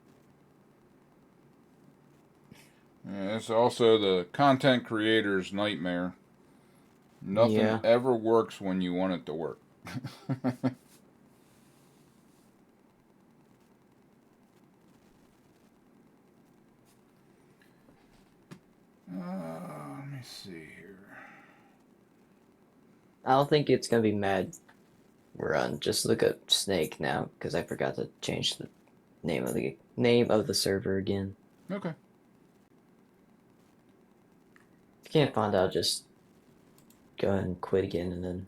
Yeah, it's also the content creator's nightmare. Nothing Yeah. ever works when you want it to work. Let me see here. I don't think it's gonna be Mad Run. Just look up Snake now, because I forgot to change the name of the server again. Okay. If you can't find out, just go ahead and quit again, and then.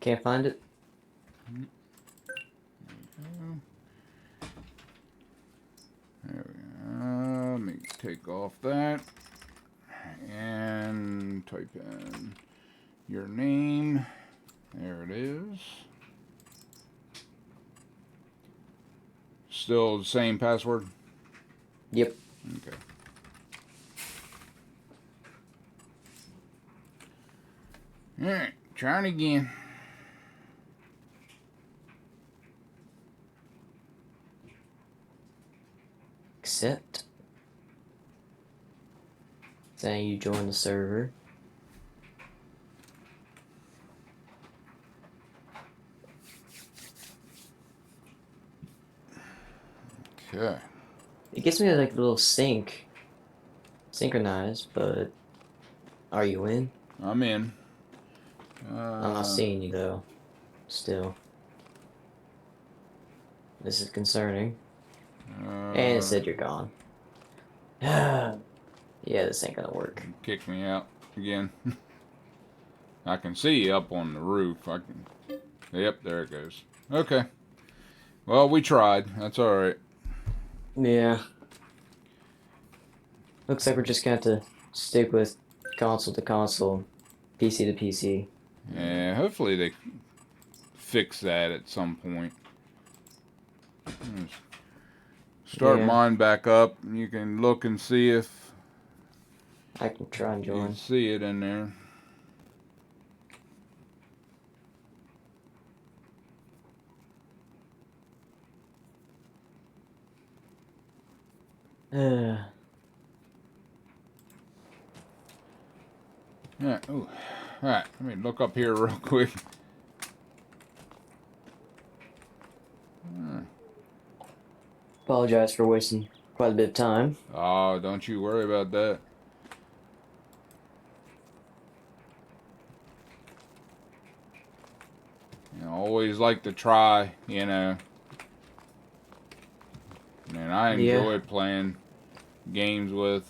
Can't find it? There we go. Let me take off that and type in your name. There it is. Still the same password? Yep. Okay. Alright, trying again. Accept. Saying you joined the server. Okay. It gives me like a little synchronized, but are you in? I'm in. I'm not seeing you though. Still. This is concerning. And it said you're gone. Yeah, this ain't gonna work. Kick me out again. I can see you up on the roof. I can. Yep, there it goes. Okay. Well, we tried. That's all right. Yeah. Looks like we're just gonna have to stick with console to console, PC to PC. Yeah, hopefully they fix that at some point. Start Yeah. mine back up, and you can look and see if I can try and you join. see it in there. Yeah. Ooh. All right. Let me look up here real quick. Apologize for wasting quite a bit of time. Oh, don't you worry about that. You know, always like to try, you know. And I enjoy playing games with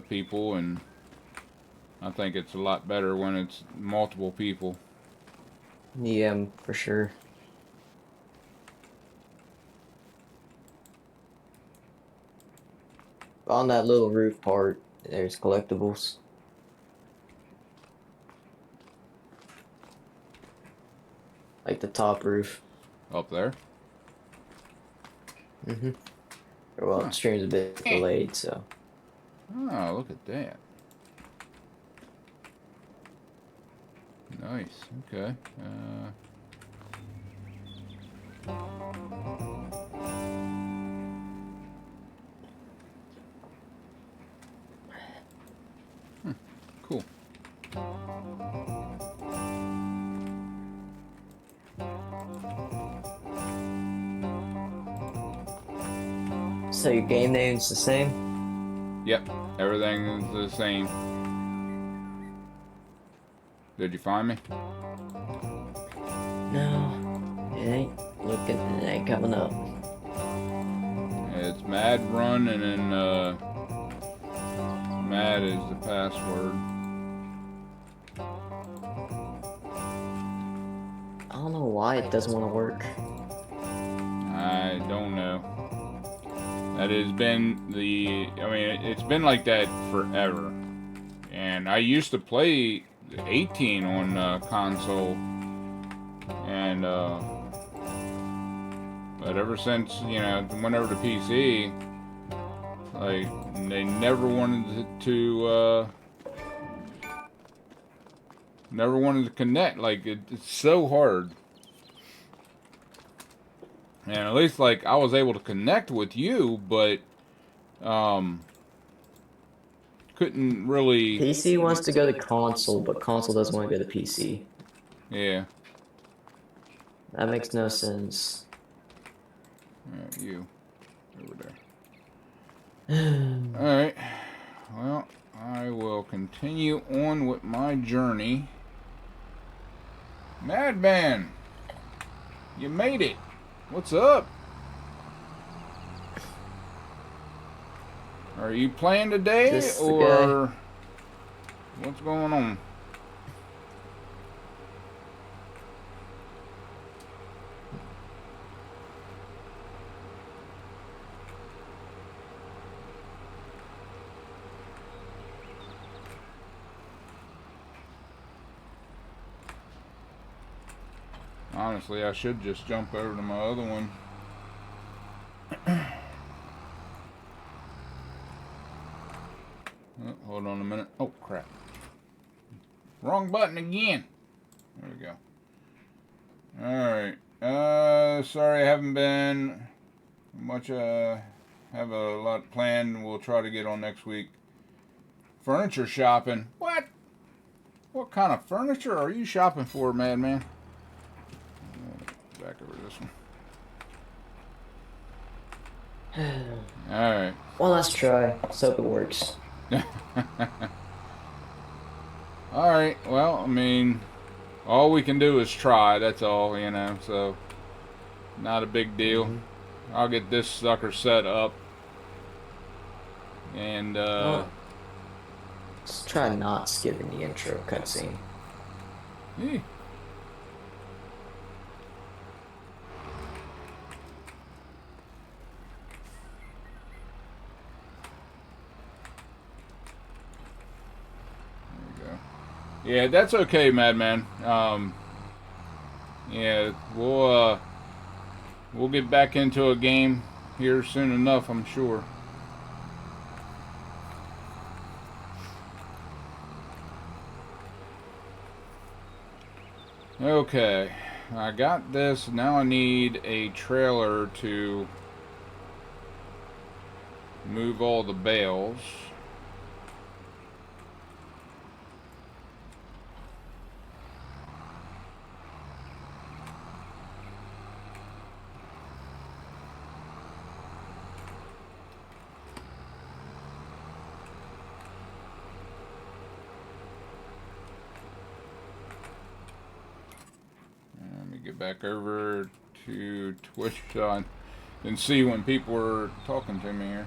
people, and I think it's a lot better when it's multiple people. Yeah, for sure. On that little roof part, there's collectibles. Like the top roof. Up there? Mm-hmm. Well, Huh. the stream's a bit delayed, so. Oh, look at that. Nice. Okay. Cool. So your game name's the same? Yep. Everything is the same. Did you find me? No, it ain't looking. It ain't coming up. It's Mad Run, and then Mad is the password. I don't know why it doesn't want to work. I don't know. That has been the... I mean, it's been like that forever. And I used to play 18 on console. And, but ever since, you know, went over to PC, like, they never wanted to connect. Like, it's so hard. And at least, like, I was able to connect with you, but, couldn't really... PC wants to go to console, but console doesn't want to go to PC. Yeah. That makes no sense. You. Over there. Alright. Well, I will continue on with my journey. Madman! You made it! What's up? Are you playing today, This or what's going on? Honestly, I should just jump over to my other one. Oh, hold on a minute. Oh, crap. Wrong button again. There we go. Alright. Sorry I haven't been much, have a lot planned. We'll try to get on next week. Furniture shopping. What? What kind of furniture are you shopping for, Madman? Back over this one. Alright. Well, let's try. Let's hope it works. Alright, well, I mean, all we can do is try, that's all, you know, so not a big deal. I'll get this sucker set up. And, Well, let's try not skipping the intro cutscene. yeah. Yeah, that's okay, Madman. Yeah, we'll get back into a game here soon enough, I'm sure. Okay, I got this. Now I need a trailer to move all the bales. Get back over to Twitch and see when people are talking to me here.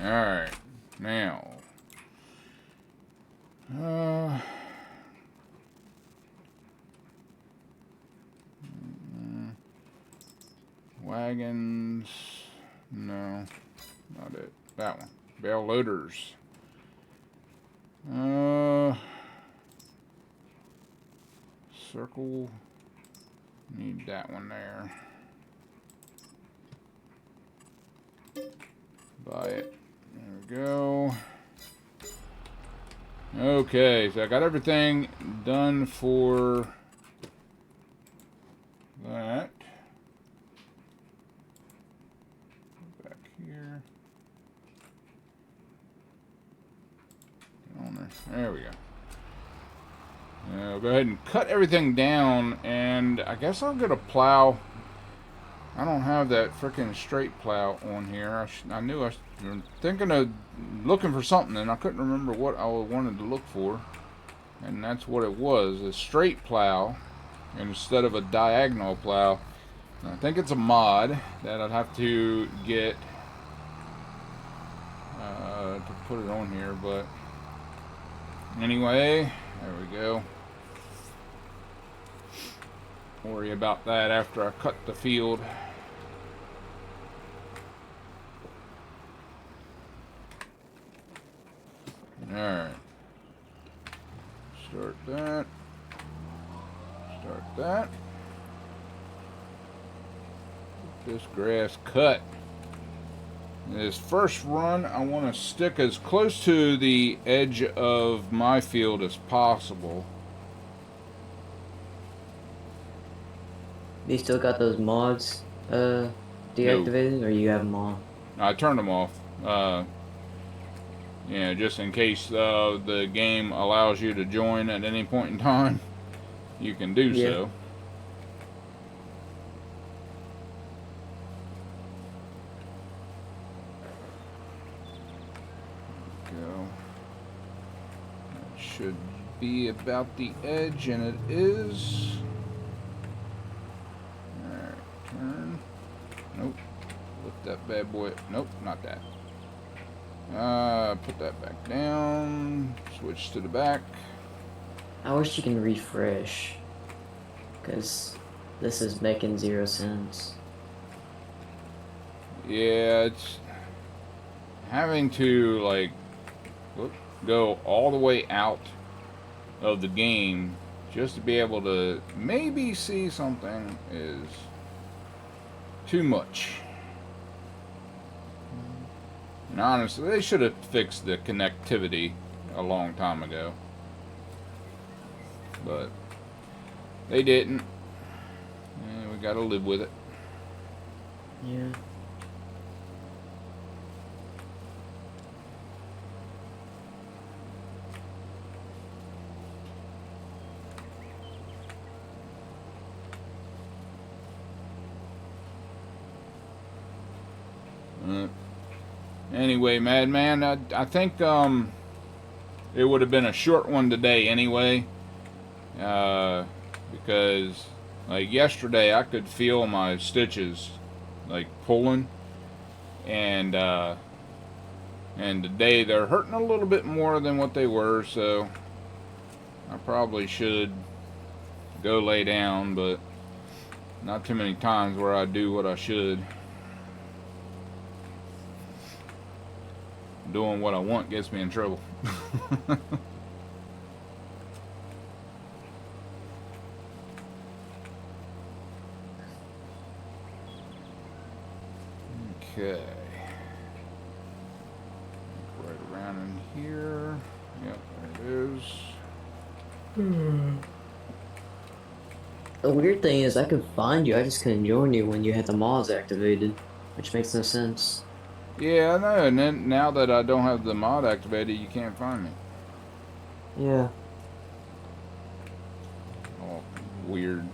Alright, now wagons. No, not it. That one. Bale loaders. Circle. Need that one there. Buy it. There we go. Okay, so I got everything done for that. There we go. I'll go ahead and cut everything down, and I guess I'll get a plow I don't have that freaking straight plow on here. I knew I was thinking of looking for something, and I couldn't remember what I wanted to look for. And that's what it was, a straight plow instead of a diagonal plow. And I think it's a mod that I'd have to get to put it on here, but anyway, there we go. Worry about that after I cut the field. Alright. Start that. Start that. Get this grass cut. This first run, I want to stick as close to the edge of my field as possible. You still got those mods deactivated, or you have them on? I turned them off. Yeah, just in case the game allows you to join at any point in time, you can do so. Go. That should be about the edge, and it is. Alright, turn. Nope. Lift that bad boy. Nope, not that. Put that back down. Switch to the back. I wish you can refresh, because this is making 0 sense. Yeah, it's having to like go all the way out of the game just to be able to maybe see something is too much. And honestly, they should have fixed the connectivity a long time ago. But they didn't. And we gotta live with it. Yeah. Anyway, Madman, I think it would have been a short one today anyway, because like yesterday I could feel my stitches like pulling, and today they're hurting a little bit more than what they were, so I probably should go lay down, but not too many times where I do what I should. Doing what I want gets me in trouble. Okay. Right around in here. Yep, there it is. The weird thing is I could find you, I just couldn't join you when you had the mods activated, which makes no sense. Yeah, I know, and then now that I don't have the mod activated, you can't find me. Yeah. Oh, weird.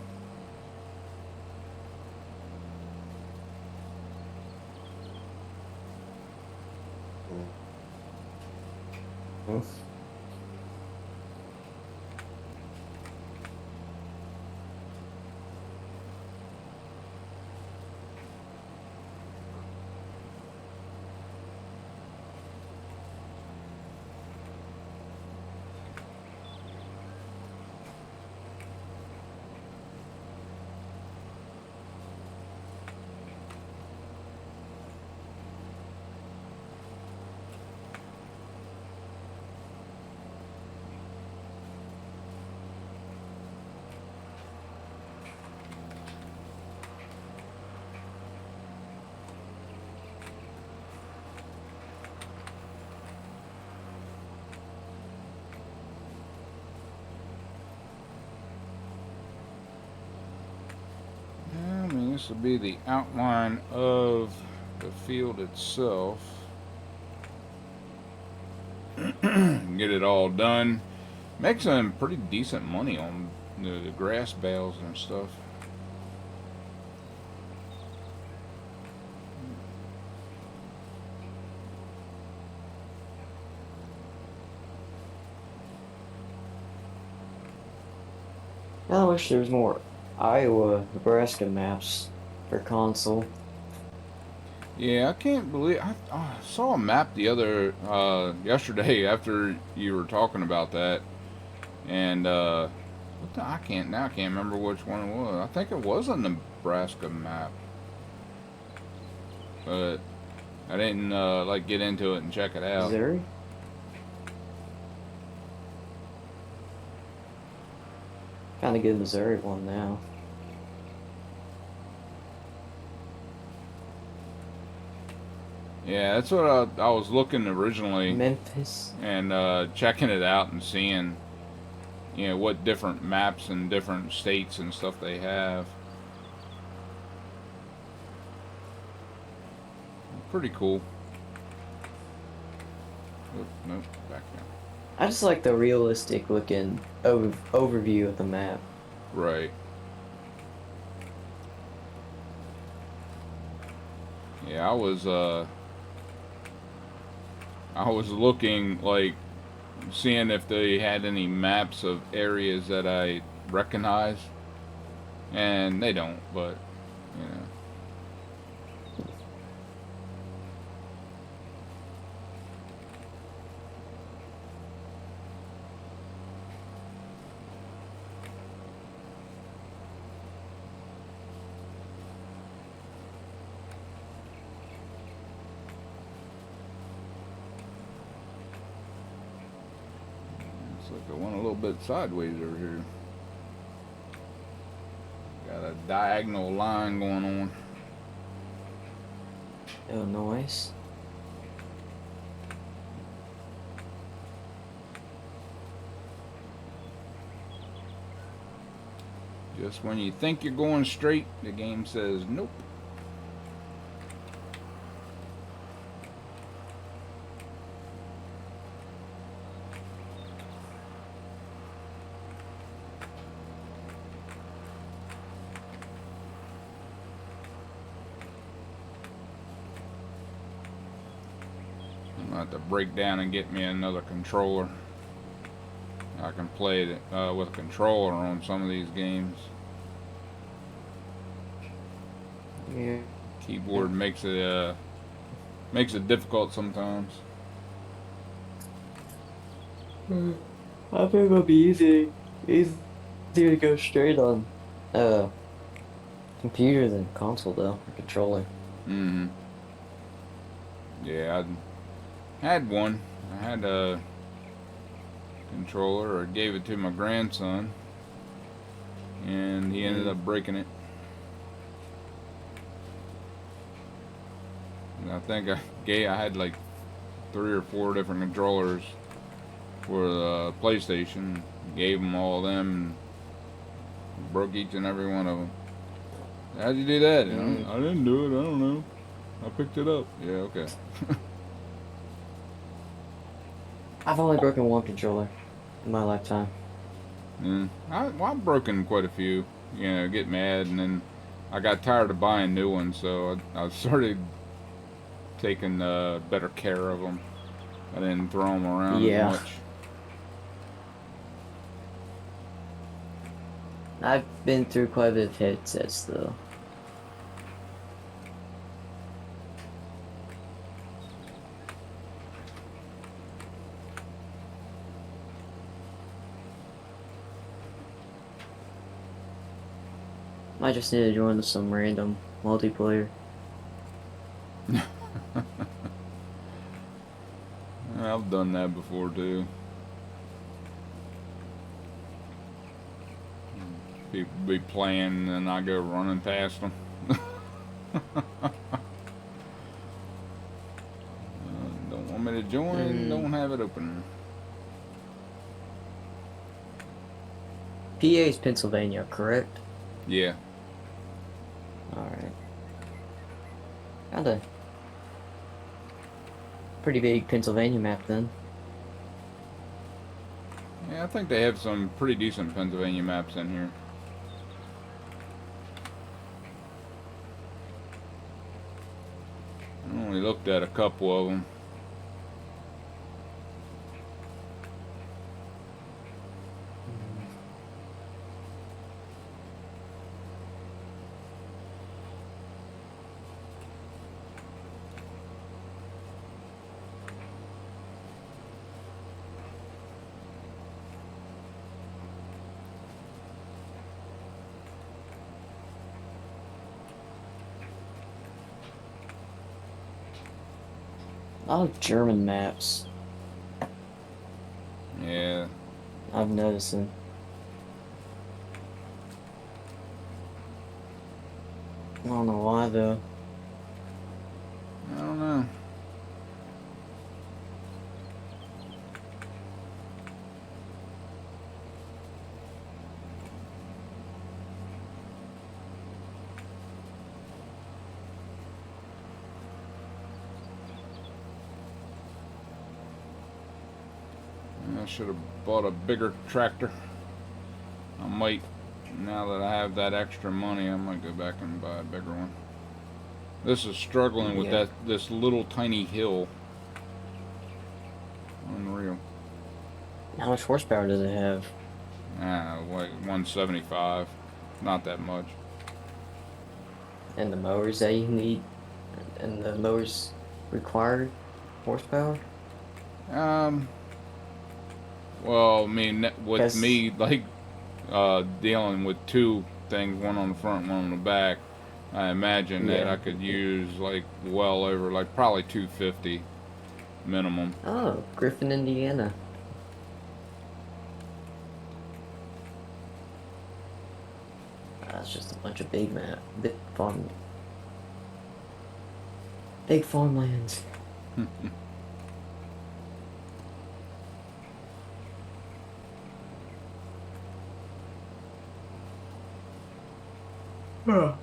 This will be the outline of the field itself. Get it all done. Make some pretty decent money on the grass bales and stuff. I wish there was more Iowa, Nebraska maps for console. Yeah, I can't believe I saw a map the other yesterday after you were talking about that, and I can't remember which one it was. I think it was a Nebraska map, but I didn't like get into it and check it out. Missouri? Kind of good Missouri one now. Yeah, that's what I was looking originally Memphis. and checking it out and seeing, you know, what different maps and different states and stuff they have. Pretty cool. Oop, nope, back down. I just like the realistic looking overview of the map. Right. Yeah, I was looking, like, seeing if they had any maps of areas that I recognize, and they don't, but you know. Looks like I went a little bit sideways over here. Got a diagonal line going on. Illinois. Just when you think you're going straight, the game says nope. I'm gonna have to break down and get me another controller. I can play it with a controller on some of these games. Yeah. Keyboard makes it difficult sometimes. I think it'll be easier to go straight on computer than console though, or controller. Mm-hmm. Yeah, I had one. I had a controller, or gave it to my grandson, and he ended up breaking it. And I think I had like 3 or 4 different controllers for the PlayStation. Gave them all of them, and broke each and every one of them. How'd you do that? I didn't do it. I don't know. I picked it up. Yeah, okay. I've only broken one controller in my lifetime. I've broken quite a few. You know, get mad, and then I got tired of buying new ones, so I started taking better care of them. I didn't throw them around as much. I've been through quite a bit of headsets though. I just need to join some random multiplayer. I've done that before too. People be playing and I go running past them. Don't want me to join, don't have it open. PA is Pennsylvania, correct? Yeah. Alright. Got a pretty big Pennsylvania map then. Yeah, I think they have some pretty decent Pennsylvania maps in here. I only looked at a couple of them. A lot of German maps. Yeah. I've noticed. I don't know why though. I don't know. I should have bought a bigger tractor. I might, now that I have that extra money, I might go back and buy a bigger one. This is struggling with Yeah. this little tiny hill. Unreal. How much horsepower does it have? Like 175. Not that much. And the mowers that you need? And the mowers required horsepower? Um, well, I mean, with Because, me, like, dealing with two things, one on the front, one on the back, I imagine that I yeah. could use, like, well over, like, probably 250 minimum. Oh, Griffin, Indiana. That's just a bunch of big farmlands. Huh.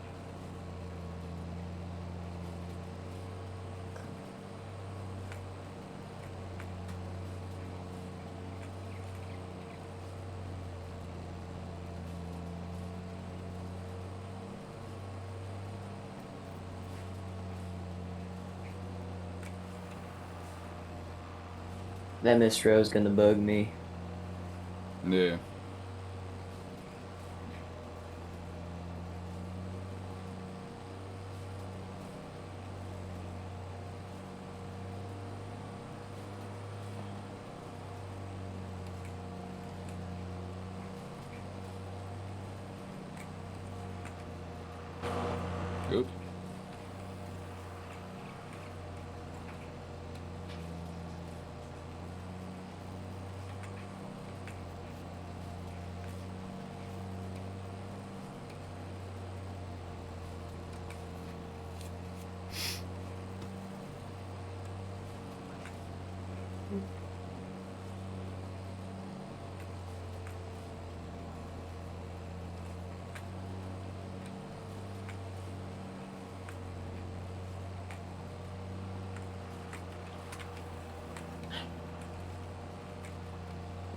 That Mistro's gonna bug me. Yeah. Oops.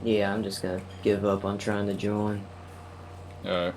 Yeah, I'm just gonna give up on trying to join. Uh,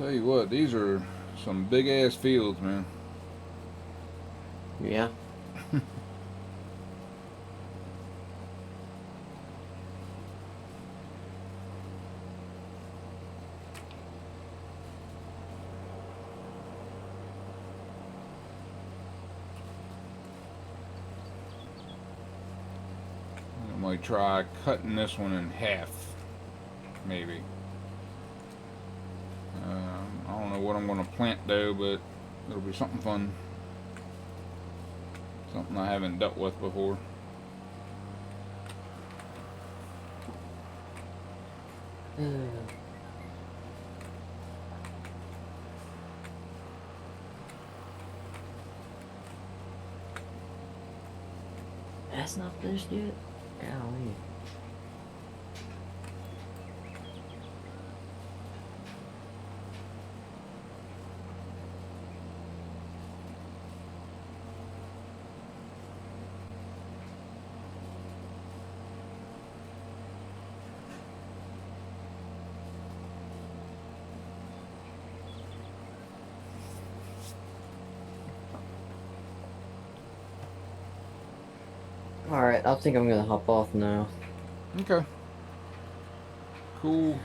I'll tell you what, these are some big ass fields, man. Yeah. I might try cutting this one in half, maybe. I don't know what I'm going to plant though, but it'll be something fun. Something I haven't dealt with before. That's not finished yet? Golly. Alright, I think I'm gonna hop off now. Okay. Cool.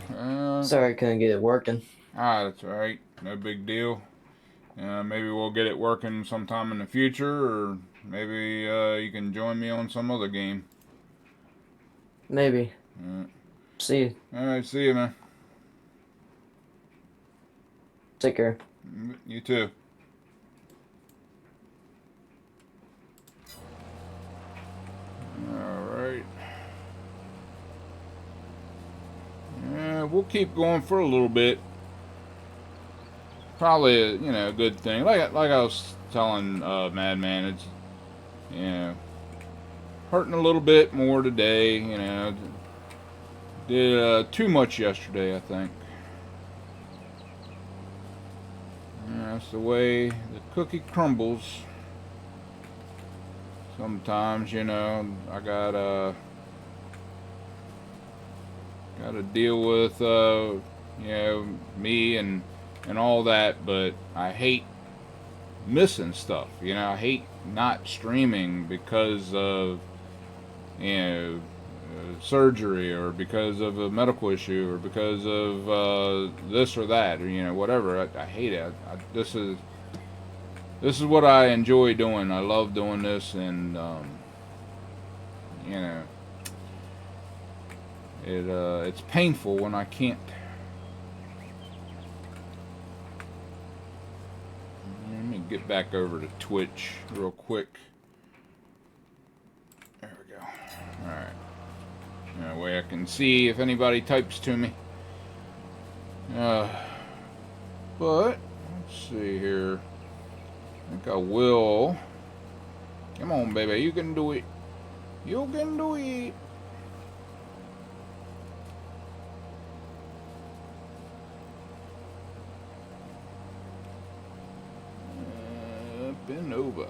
Sorry I couldn't get it working. That's all right. No big deal. Maybe we'll get it working sometime in the future, or maybe you can join me on some other game. Maybe. Uh, See you. all right, see you, man. Take care. You too. All right. Yeah, we'll keep going for a little bit. Probably a good thing. Like I was telling Madman, it's you know hurting a little bit more today. Did too much yesterday, I think. Yeah, that's the way the cookie crumbles. Sometimes, I gotta deal with me and all that, but I hate missing stuff. I hate not streaming because of surgery, or because of a medical issue, or because of this or that, or whatever. I hate it. This is what I enjoy doing. I love doing this, and you know, it's painful when I can't. Let me get back over to Twitch real quick. There we go. All right. That way I can see if anybody types to me. But let's see here. I think I will. Come on, baby. You can do it. You can do it. Up and over.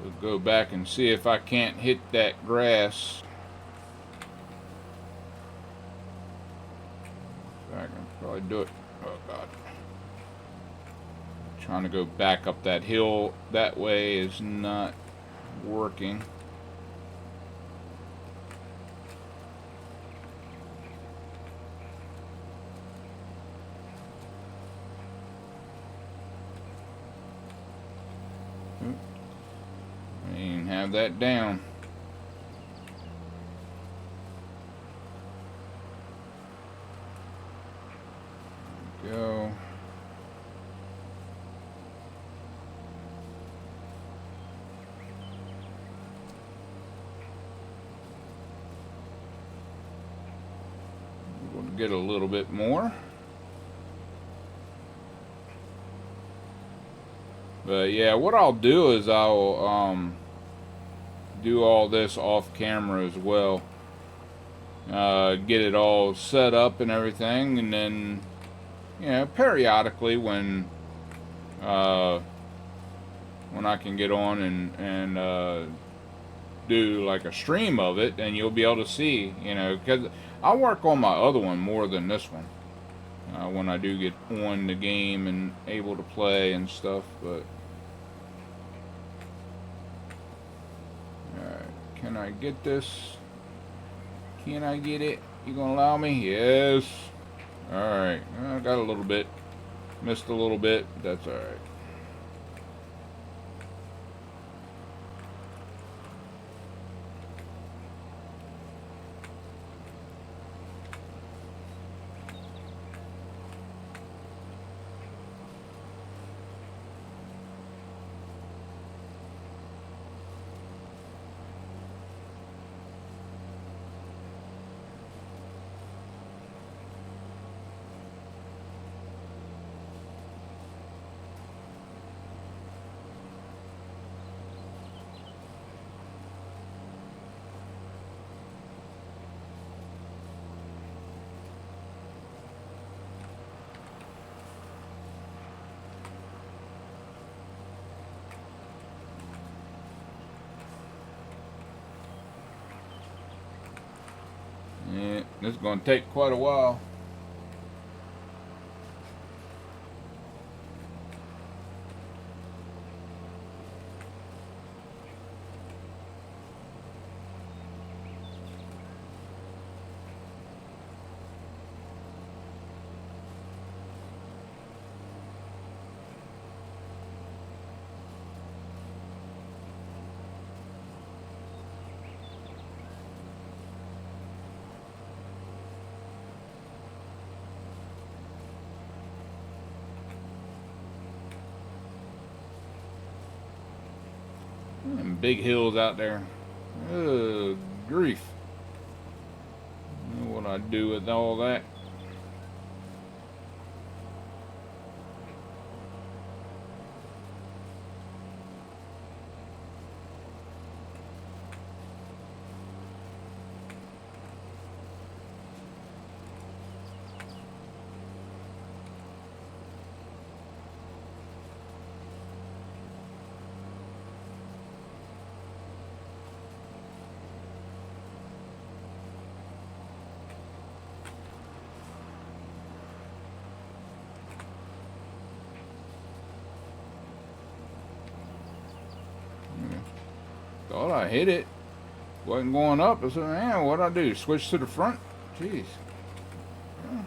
We'll go back and see if I can't hit that grass. I can probably do it. Oh, God. Trying to go back up that hill that way is not working. I didn't have that down. There we go. We'll get a little bit more. But yeah, what I'll do is I'll do all this off camera as well. Get it all set up and everything, and then periodically when I can get on and do like a stream of it, and you'll be able to see, because I work on my other one more than this one. When I do get on the game and able to play and stuff, but alright, can I get this? Can I get it? You gonna allow me? Yes. Alright, I got a little bit, missed a little bit, that's alright. Yeah, this is going to take quite a while. big hills out there. Oh, grief. I don't know what I'd do with all that. Thought I hit it. Wasn't going up. I said, man, what'd I do? Switch to the front? Jeez. Yeah.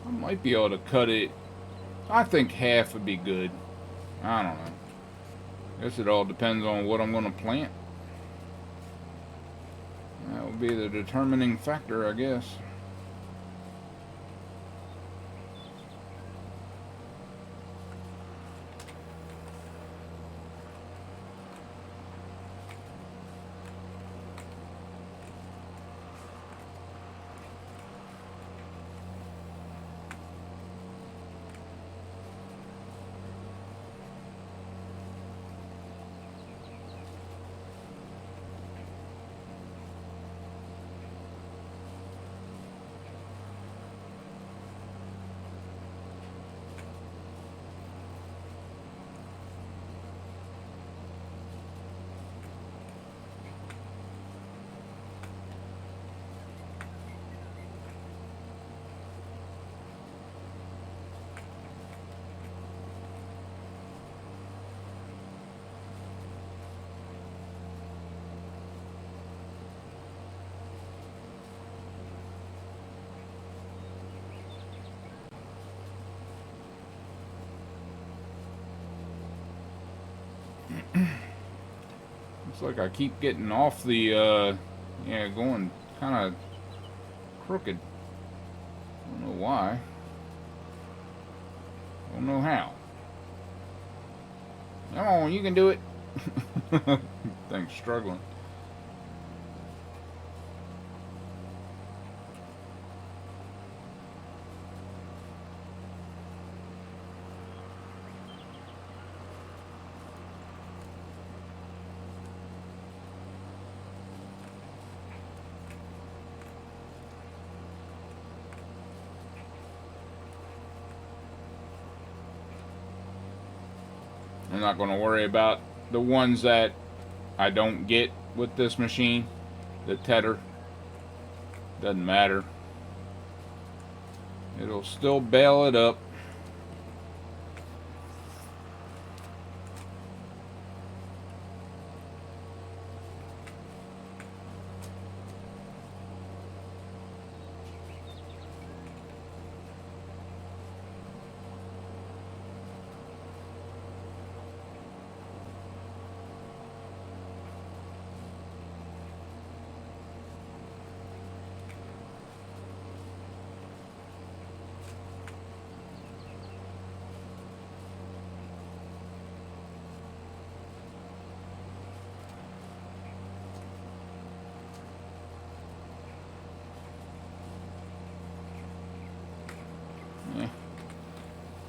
I might be able to cut it. I think half would be good. I don't know. Guess it all depends on what I'm going to plant. That will be the determining factor, I guess. Looks like I keep getting off the, yeah, going kind of crooked. Don't know why. Don't know how. Come on, you can do it. Thing's struggling. I'm not going to worry about the ones that I don't get with this machine. The tether. Doesn't matter. It'll still bail it up.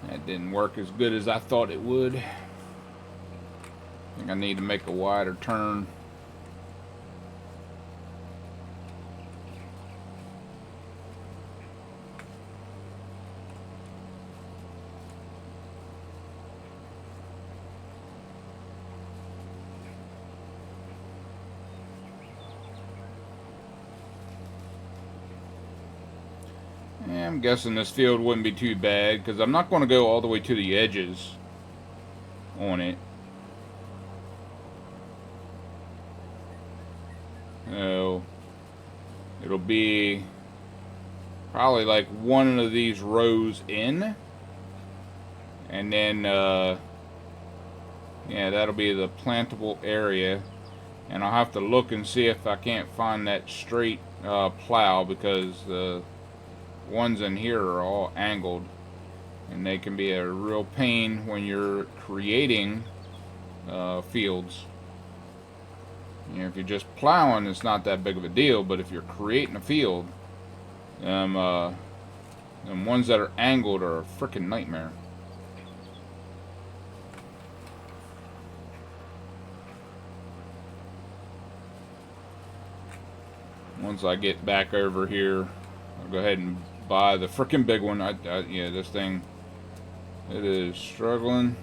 That didn't work as good as I thought it would. I think I need to make a wider turn. Yeah, I'm guessing this field wouldn't be too bad because I'm not going to go all the way to the edges on it. No, it'll be probably like one of these rows in, and then yeah, that'll be the plantable area. And I'll have to look and see if I can't find that straight plow, because the ones in here are all angled, and they can be a real pain when you're creating fields. You know, if you're just plowing, it's not that big of a deal, but if you're creating a field, them ones that are angled are a freaking nightmare. Once I get back over here, I'll go ahead and buy the freaking big one. Yeah, this thing, it is struggling.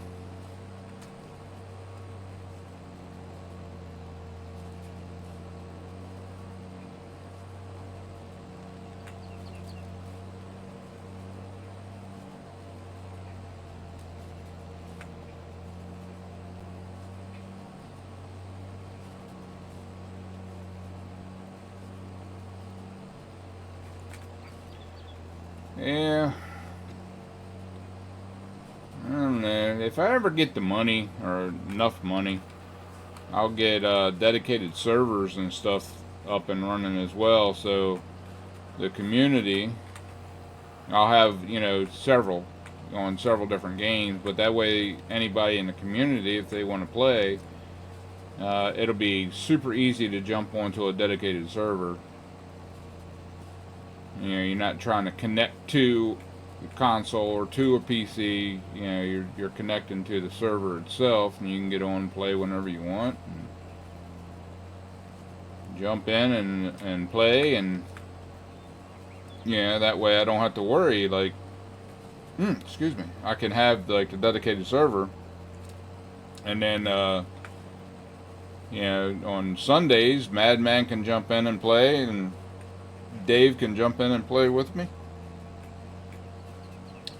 Yeah, I don't know. If I ever get the money, or enough money, I'll get dedicated servers and stuff up and running as well. So the community, I'll have, you know, several on several different games, but that way anybody in the community, if they want to play, it'll be super easy to jump onto a dedicated server. You know, you're not trying to connect to the console or to a PC. You know, you're connecting to the server itself, and you can get on and play whenever you want. And jump in and play, and yeah, that way I don't have to worry. Like, excuse me, I can have like the dedicated server, and then you know, on Sundays, Madman can jump in and play, and Dave can jump in and play with me.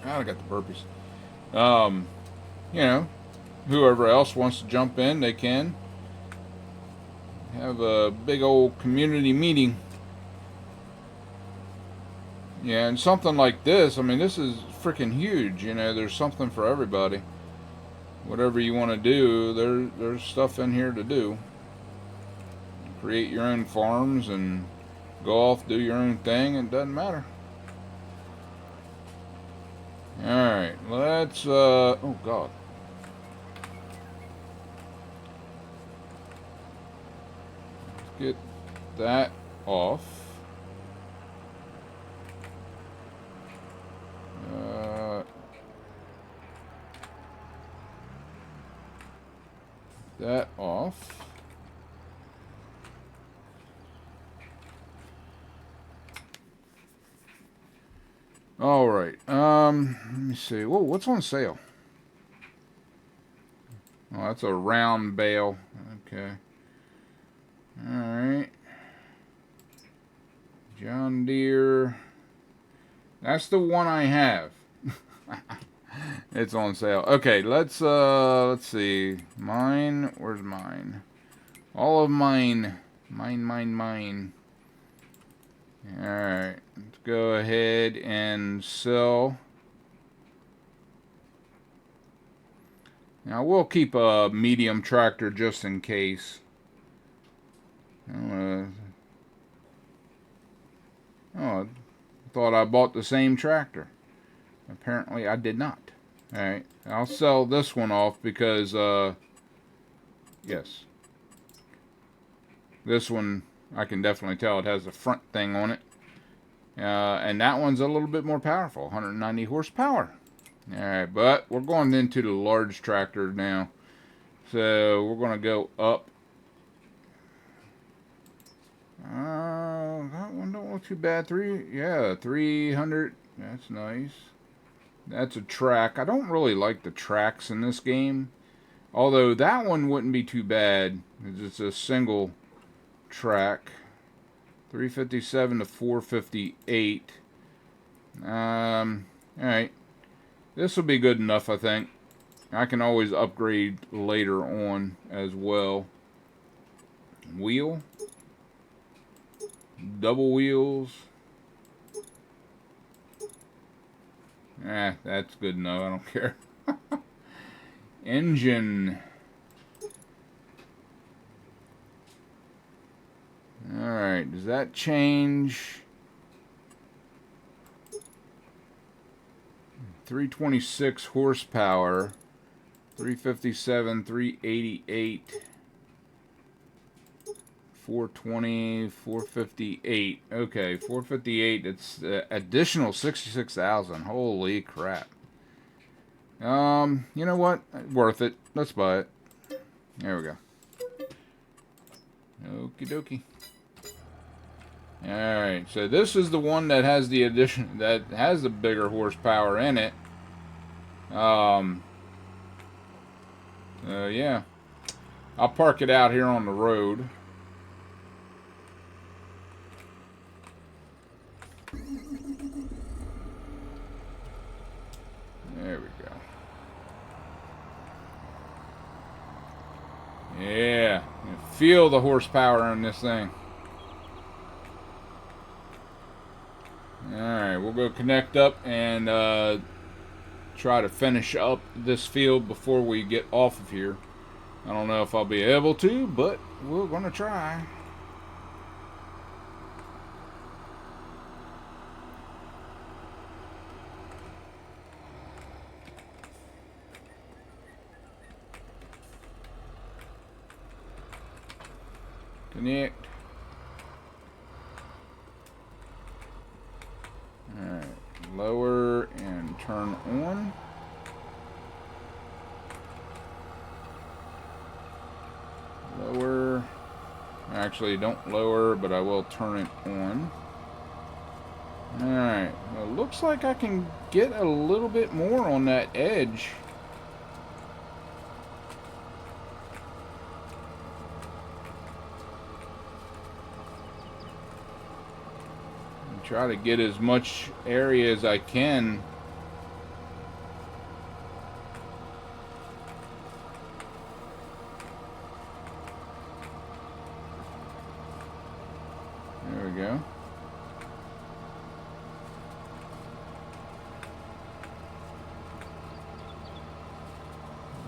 I got the burpees. You know, whoever else wants to jump in, they can. Have a big old community meeting. Yeah, and something like this, I mean, this is freaking huge. You know, there's something for everybody. Whatever you want to do, there's stuff in here to do. Create your own farms and go off, do your own thing. It doesn't matter. Alright, let's, oh god. Let's get that off. That off. All right. Let me see. Whoa, what's on sale? Oh, that's a round bale. Okay. All right. John Deere. That's the one I have. It's on sale. Okay, let's see. Mine, where's mine? All of mine. Mine. Alright, let's go ahead and sell. Now we'll keep a medium tractor just in case. Oh, I thought I bought the same tractor. Apparently I did not. Alright, I'll sell this one off because, yes. This one, I can definitely tell it has a front thing on it. And that one's a little bit more powerful, 190 horsepower. Alright, but we're going into the large tractor now. So we're going to go up. That one don't look too bad. 300. That's nice. That's a track. I don't really like the tracks in this game. Although that one wouldn't be too bad. It's a single track. 357 to 458. Alright. This will be good enough, I think. I can always upgrade later on as well. Wheel. Double wheels. That's good enough. I don't care. Engine. Alright, does that change? 326 horsepower. 357, 388. 420, 458. Okay, 458. It's additional 66,000. Holy crap. You know what? Worth it. Let's buy it. There we go. Okie dokie. Alright, so this is the one that has the addition, that has the bigger horsepower in it. Yeah. I'll park it out here on the road. There we go. Yeah. You feel the horsepower in this thing. Alright, we'll go connect up and try to finish up this field before we get off of here. I don't know if I'll be able to, but we're going to try. Connect. Alright, lower and turn on. Lower. Actually, don't lower, but I will turn it on. Alright, well, looks like I can get a little bit more on that edge. Try to get as much area as I can. There we go.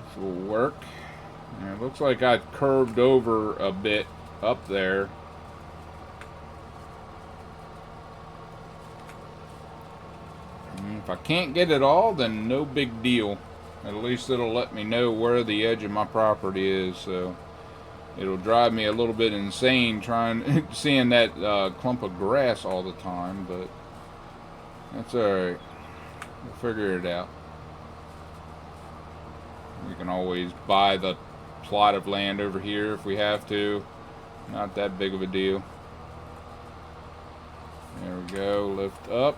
This will work. And it looks like I curved over a bit up there. If I can't get it all, then no big deal. At least it'll let me know where the edge of my property is, so it'll drive me a little bit insane trying seeing that clump of grass all the time, but that's alright. We'll figure it out. We can always buy the plot of land over here if we have to. Not that big of a deal. There we go. Lift up.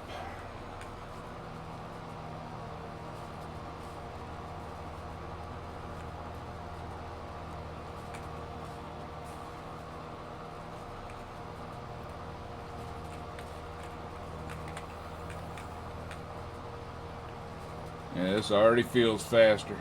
Yeah, this already feels faster.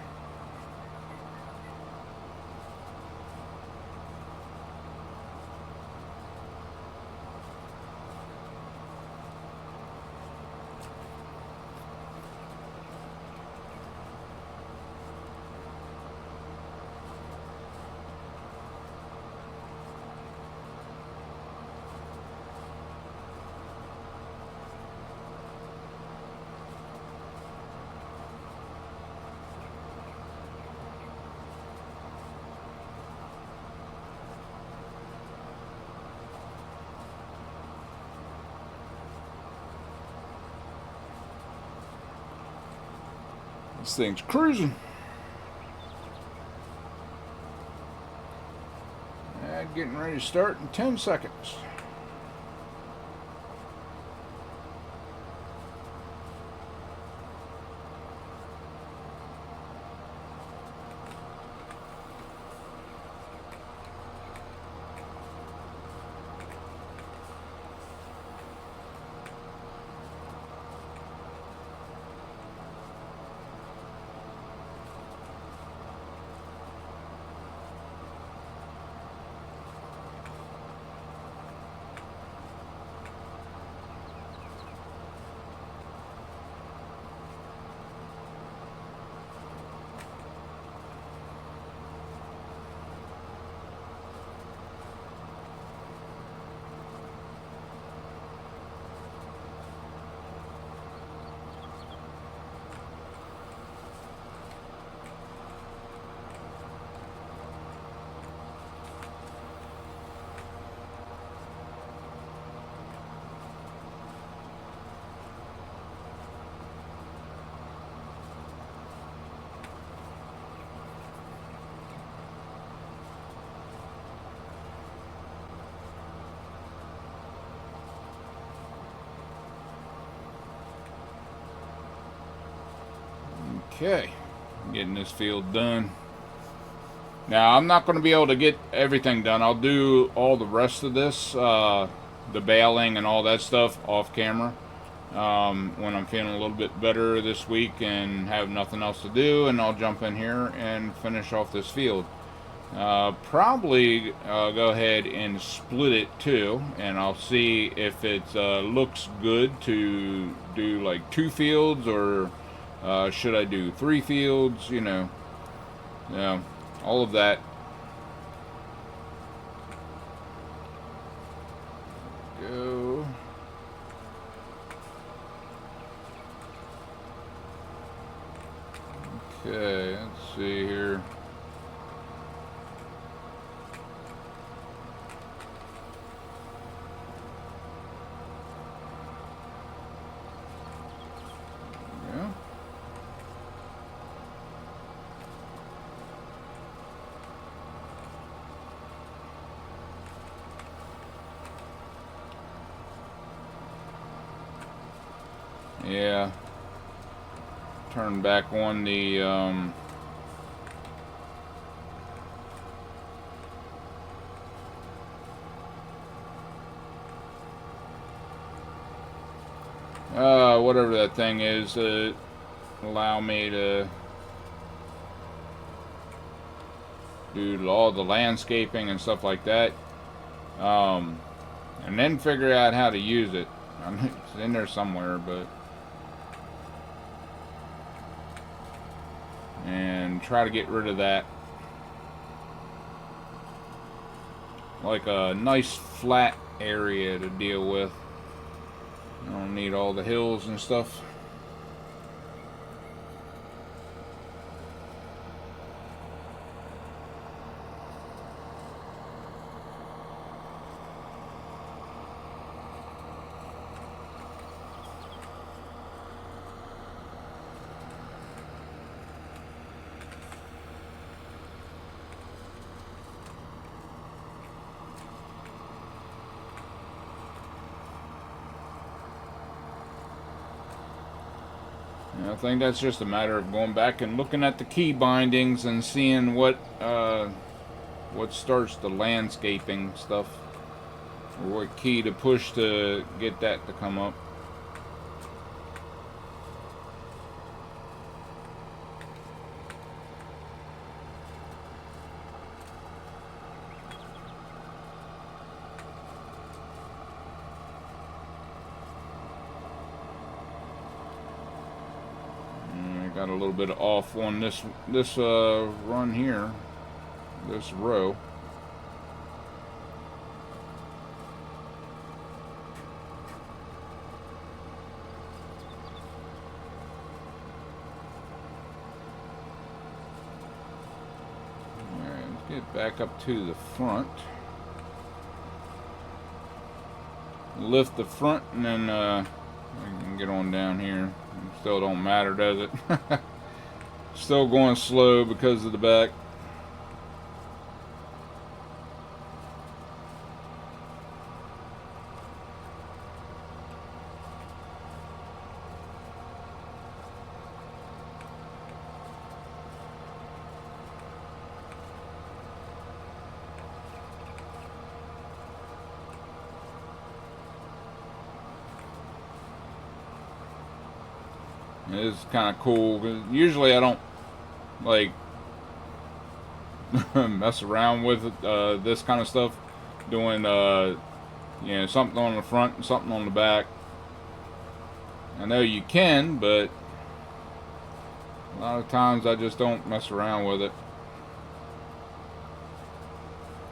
This thing's cruising. And getting ready to start in 10 seconds. Okay, getting this field done. Now, I'm not going to be able to get everything done. I'll do all the rest of this, the baling and all that stuff off camera. When I'm feeling a little bit better this week and have nothing else to do, and I'll jump in here and finish off this field. Probably go ahead and split it too, and I'll see if it looks good to do like 2 fields, or should I do 3 fields, you know, all of that. Go. Okay, let's see here. Yeah. Yeah. Turn back on the whatever that thing is, allow me to do all the landscaping and stuff like that, and then figure out how to use it. It's in there somewhere, but and try to get rid of that, like a nice flat area to deal with. I don't need all the hills and stuff. I think that's just a matter of going back and looking at the key bindings and seeing what starts the landscaping stuff, or what key to push to get that to come up. Got a little bit off on this run here, this row. Alright, let's get back up to the front. Lift the front, and then we can get on down here. Still don't matter, does it? Still going slow because of the back. It's kind of cool, 'cause usually I don't like mess around with this kind of stuff, doing you know, something on the front and something on the back. I know you can, but a lot of times I just don't mess around with it.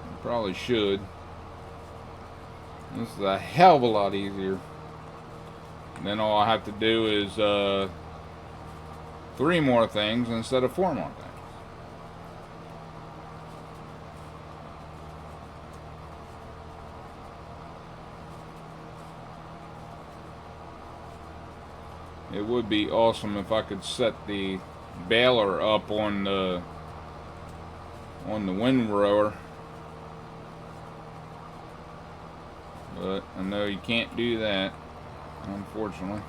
I probably should. This is a hell of a lot easier. And then all I have to do is 3 more things instead of 4 more things. It would be awesome if I could set the baler up on the windrower, but I know you can't do that, unfortunately.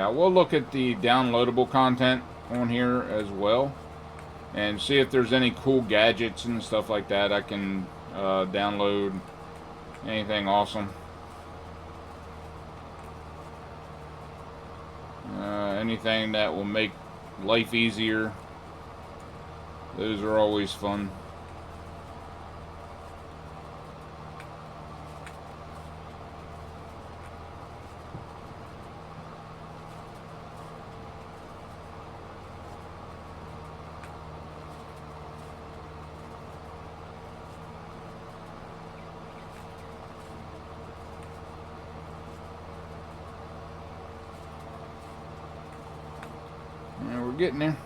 Yeah, we'll look at the downloadable content on here as well, and see if there's any cool gadgets and stuff like that I can download. Anything awesome. Anything that will make life easier. Those are always fun. Yeah, we're getting there.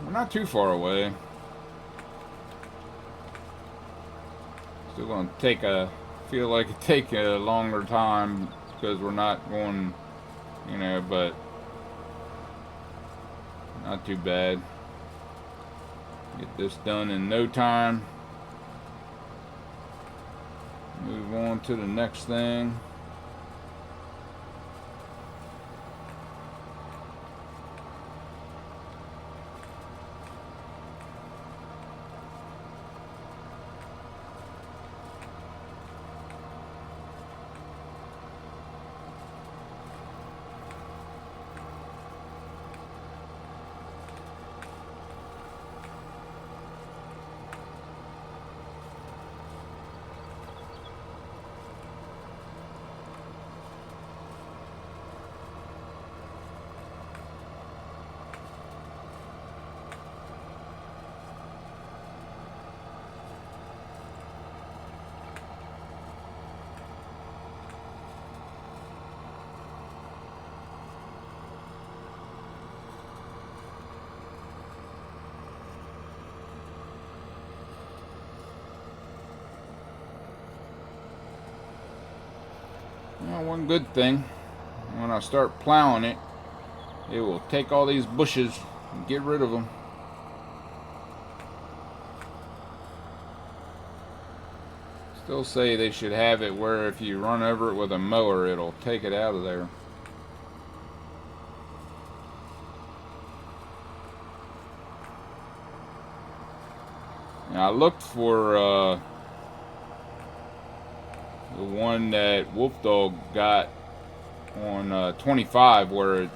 We're not too far away. Still gonna feel like it take a longer time because we're not going, but not too bad. Get this done in no time. Move on to the next thing. Well, one good thing, when I start plowing it, it will take all these bushes and get rid of them. Still say they should have it where if you run over it with a mower, it'll take it out of there. Now, I looked for the one that Wolf Dog got on 25, where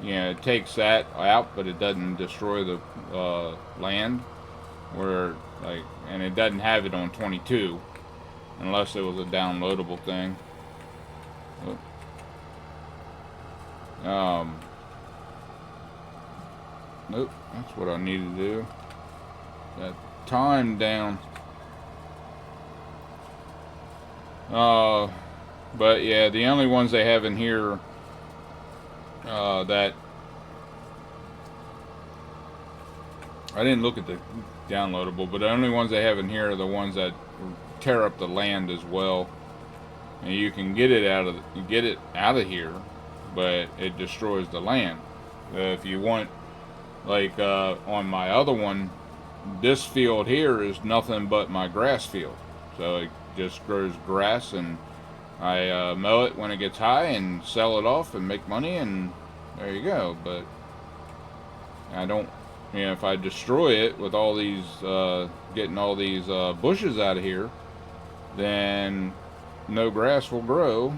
it takes that out, but it doesn't destroy the land. And it doesn't have it on 22, unless it was a downloadable thing. Nope, that's what I need to do. That time down. But yeah, the only ones they have in here that I didn't look at the downloadable, but the only ones they have in here are the ones that tear up the land as well. And you can get it out of here, but it destroys the land. If you want, like on my other one, this field here is nothing but my grass field, so it just grows grass, and I mow it when it gets high and sell it off and make money, and there you go. But I don't if I destroy it with all these, getting all these bushes out of here, then no grass will grow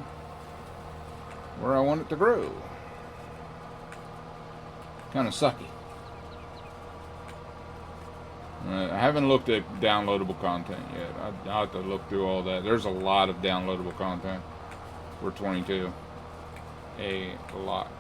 where I want it to grow. Kind of sucky. I haven't looked at downloadable content yet. I'll have to look through all that. There's a lot of downloadable content for 22. A lot.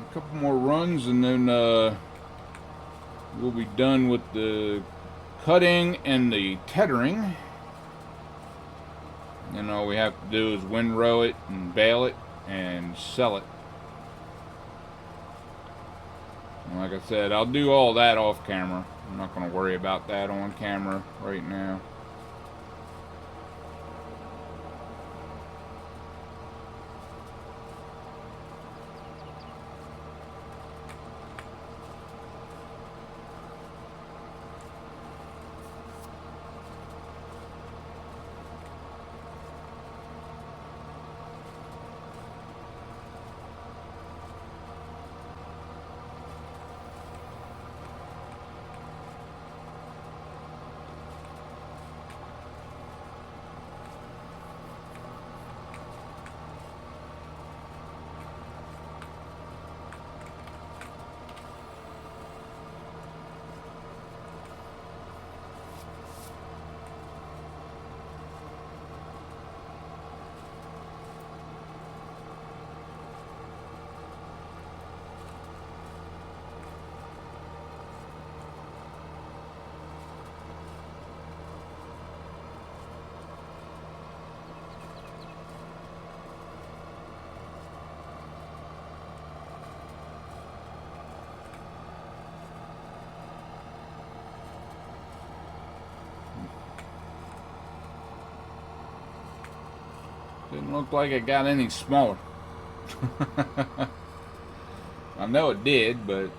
A couple more runs and then we'll be done with the cutting and the tethering. And all we have to do is windrow it and bale it and sell it. And like I said, I'll do all that off camera. I'm not going to worry about that on camera right now. Doesn't look like it got any smaller. I know it did, but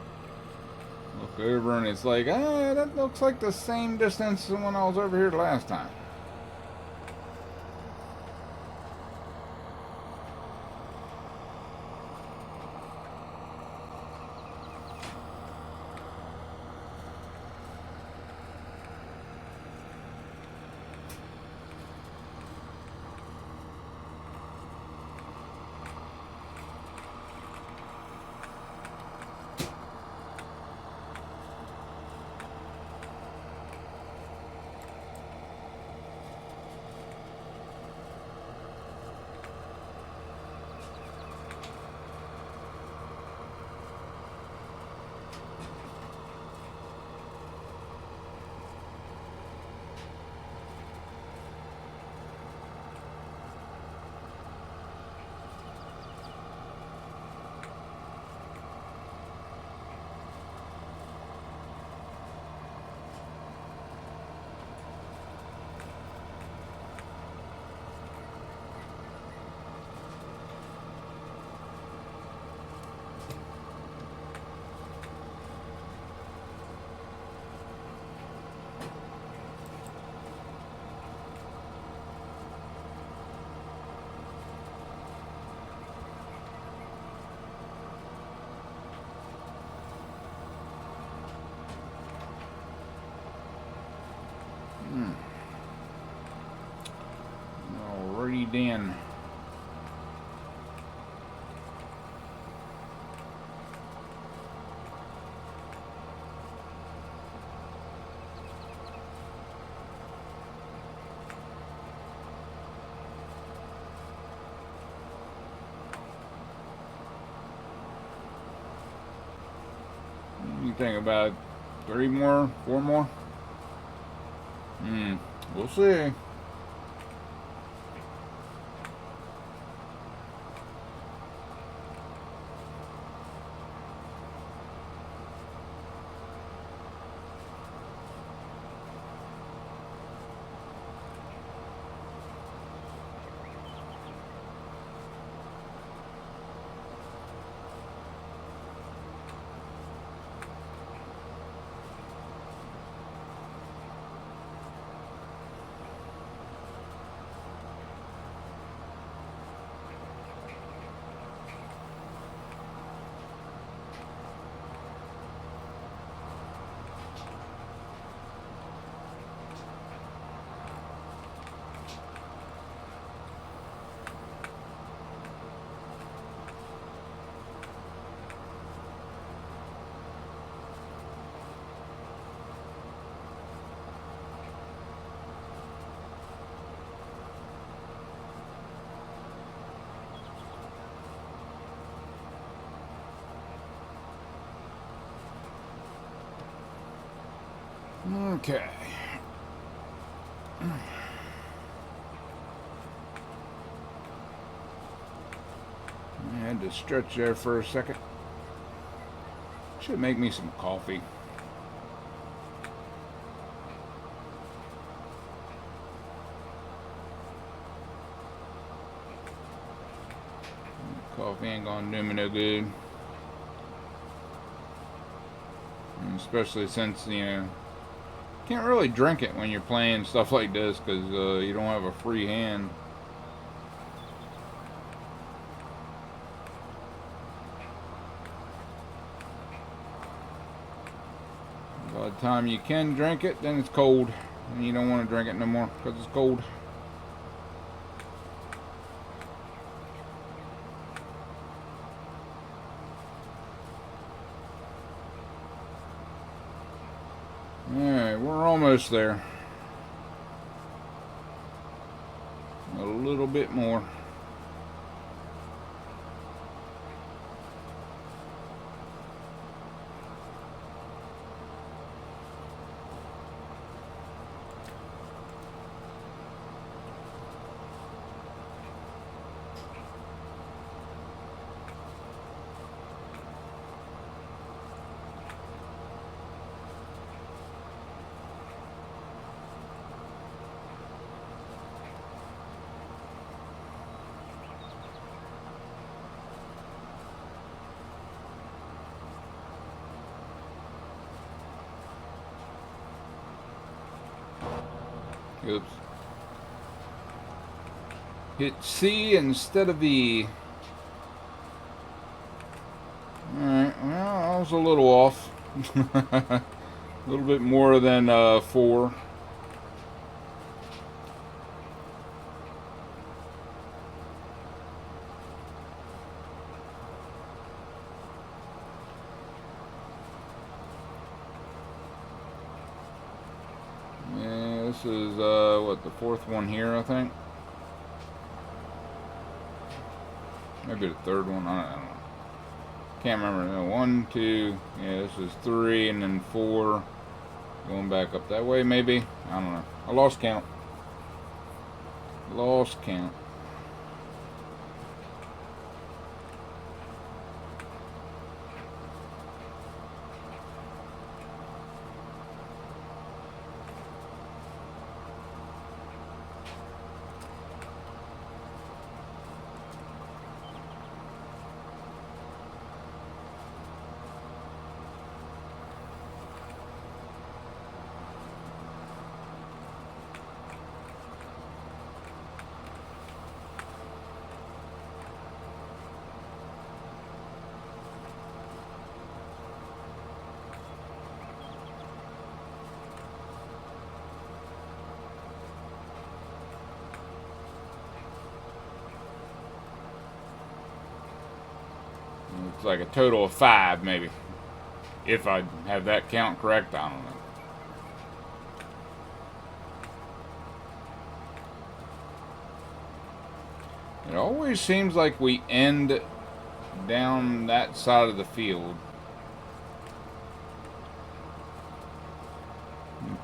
look over and it's like, ah, that looks like the same distance as when I was over here last time. Alrighty then. What do you think about 3 more, 4 more? We'll see. Okay. I had to stretch there for a second. Should make me some coffee. Coffee ain't gonna do me no good. And especially since, you know, can't really drink it when you're playing stuff like this because you don't have a free hand. By the time you can drink it, then it's cold. And you don't want to drink it no more because it's cold. Alright, we're almost there. A little bit more. Oops. Hit C instead of E. Alright, well, I was a little off. A little bit more than 4. Yeah, this is, what, the 4th one here, I think? Maybe the 3rd one, I don't know. Can't remember. No, 1, 2, yeah, this is 3, and then 4. Going back up that way, maybe? I don't know. I lost count. Lost count. It's like a total of 5, maybe. If I have that count correct, I don't know. It always seems like we end down that side of the field.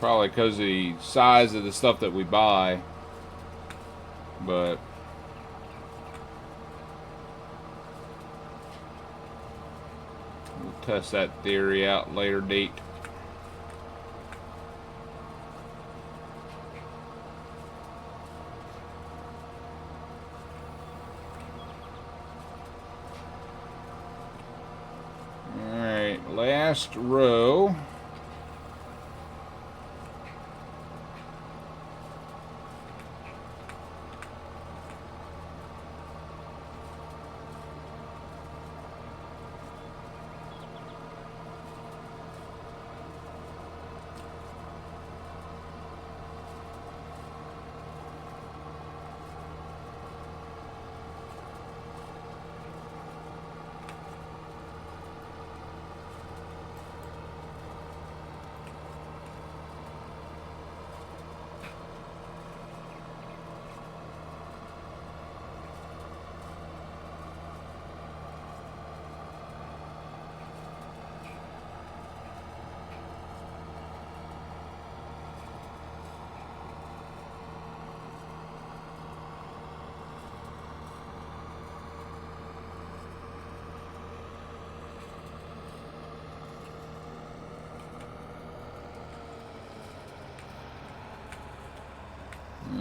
Probably because of the size of the stuff that we buy. But we'll test that theory out later date. Alright, last row.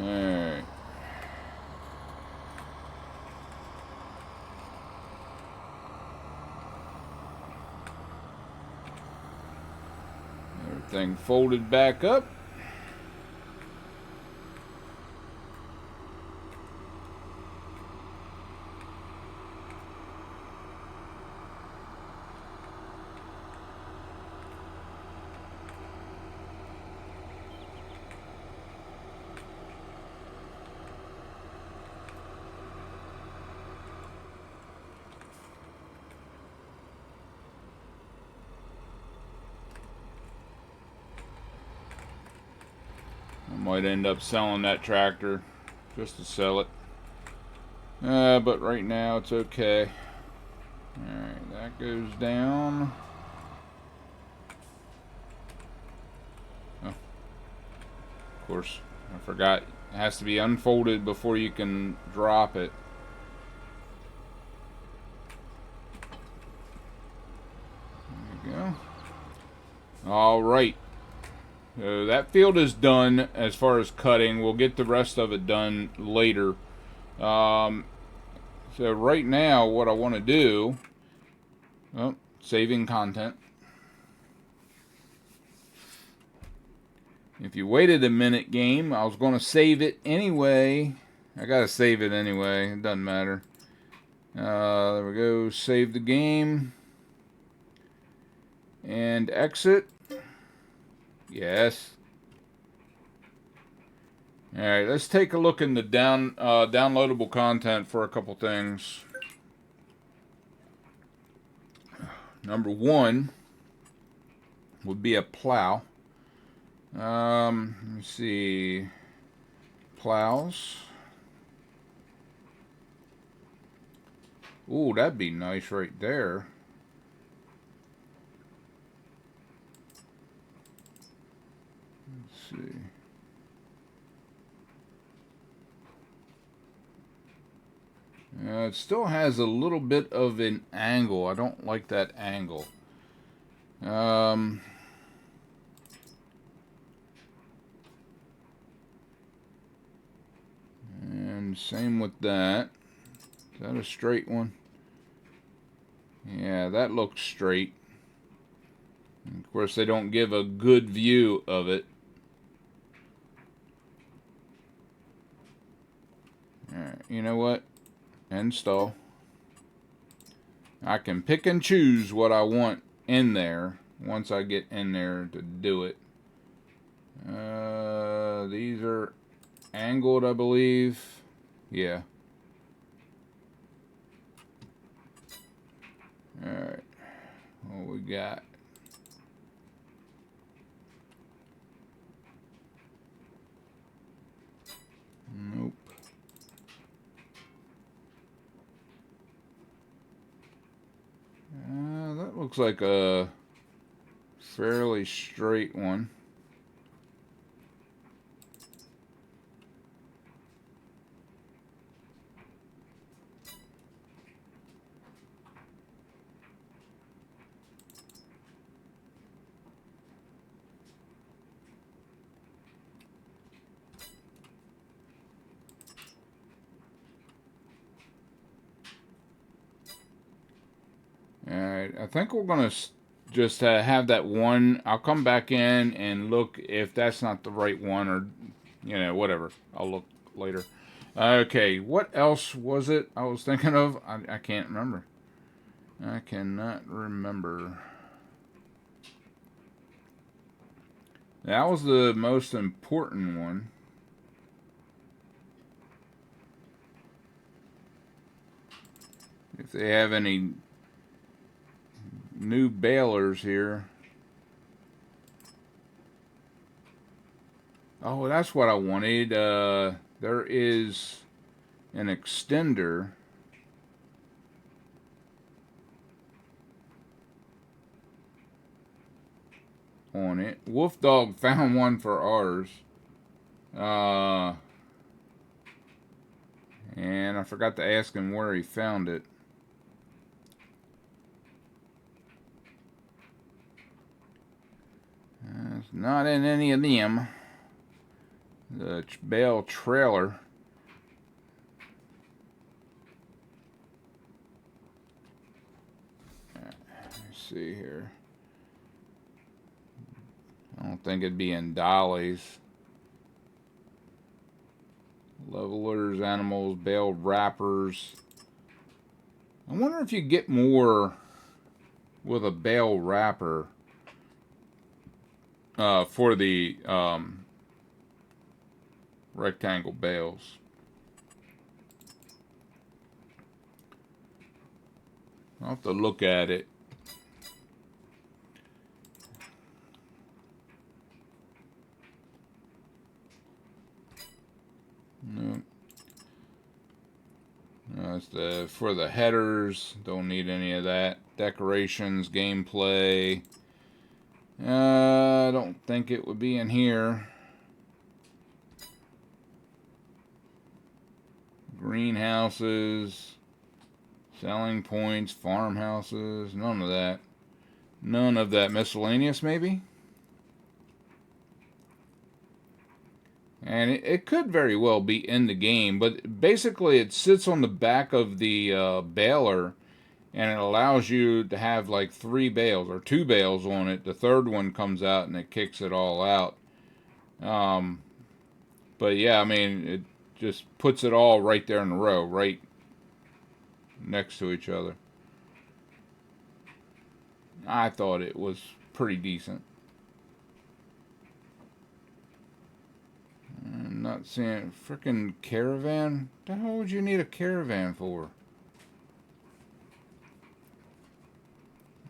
Alright. Everything folded back up. Might end up selling that tractor just to sell it. But right now it's okay. Alright, that goes down. Oh, of course, I forgot. It has to be unfolded before you can drop it. There you go. Alright. So that field is done as far as cutting. We'll get the rest of it done later. So right now what I want to do, saving content, If you waited a minute, game, I was going to save it anyway. I got to save it anyway. It doesn't matter. There we go. Save the game. And exit. Yes. Alright, let's take a look in the downloadable content for a couple things. Number one would be a plow. Let's see. Plows. Ooh, that'd be nice right there. Let's see. It still has a little bit of an angle. I don't like that angle. And same with that. Is that a straight one? Yeah, that looks straight. And of course, they don't give a good view of it. Alright, you know what? Install. I can pick and choose what I want in there once I get in there to do it. These are angled, I believe. Yeah. Alright. What we got? Nope. That looks like a fairly straight one. Alright, I think we're going to just have that one. I'll come back in and look if that's not the right one, or, you know, whatever. I'll look later. Okay, what else was it I was thinking of? I can't remember. I cannot remember. That was the most important one. If they have any new balers here. Oh, that's what I wanted. There is an extender. On it. Wolf Dog found one for ours. And I forgot to ask him where he found it. It's not in any of them. The bale trailer. Let's see here. I don't think it'd be in dollies. Levelers, animals, bale wrappers. I wonder if you get more with a bale wrapper for the rectangle bales. I'll have to look at it. No. That's for the headers. Don't need any of that. Decorations, gameplay. I don't think it would be in here. Greenhouses, selling points, farmhouses, none of that. None of that. Miscellaneous, maybe? And it could very well be in the game, but basically it sits on the back of the baler, and it allows you to have like 3 bales or 2 bales on it. The third one comes out and it kicks it all out. But yeah, I mean, it just puts it all right there in a row, right next to each other. I thought it was pretty decent. I'm not seeing freaking caravan. The hell would you need a caravan for?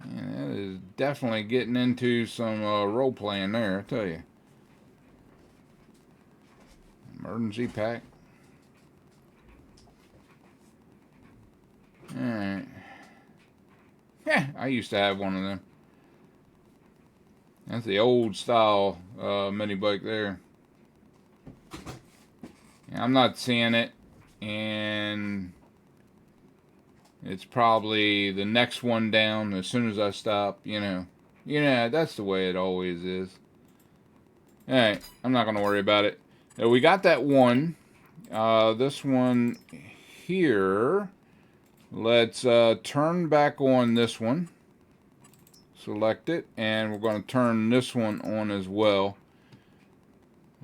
Man, that is definitely getting into some role playing there, I tell you. Emergency pack. Alright. Yeah, I used to have one of them. That's the old style mini bike there. Yeah, I'm not seeing it, and it's probably the next one down as soon as I stop, you know. That's the way it always is. Alright, I'm not going to worry about it. Now, we got that one. This one here. Let's turn back on this one. Select it, and we're going to turn this one on as well.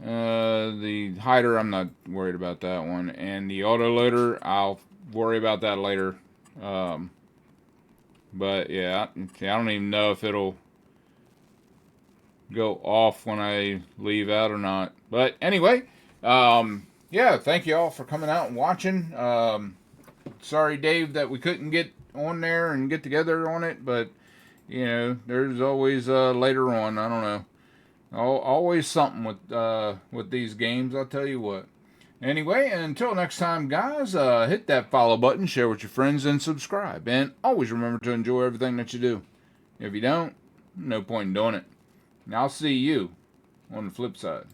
The hider, I'm not worried about that one. And the autoloader, I'll worry about that later. But yeah, I don't even know if it'll go off when I leave out or not. But anyway, yeah, thank you all for coming out and watching. Sorry, Dave, that we couldn't get on there and get together on it, but you know, there's always later on. I don't know. Always something with these games, I'll tell you what. Anyway, until next time, guys, hit that follow button, share with your friends, and subscribe. And always remember to enjoy everything that you do. If you don't, no point in doing it. And I'll see you on the flip side.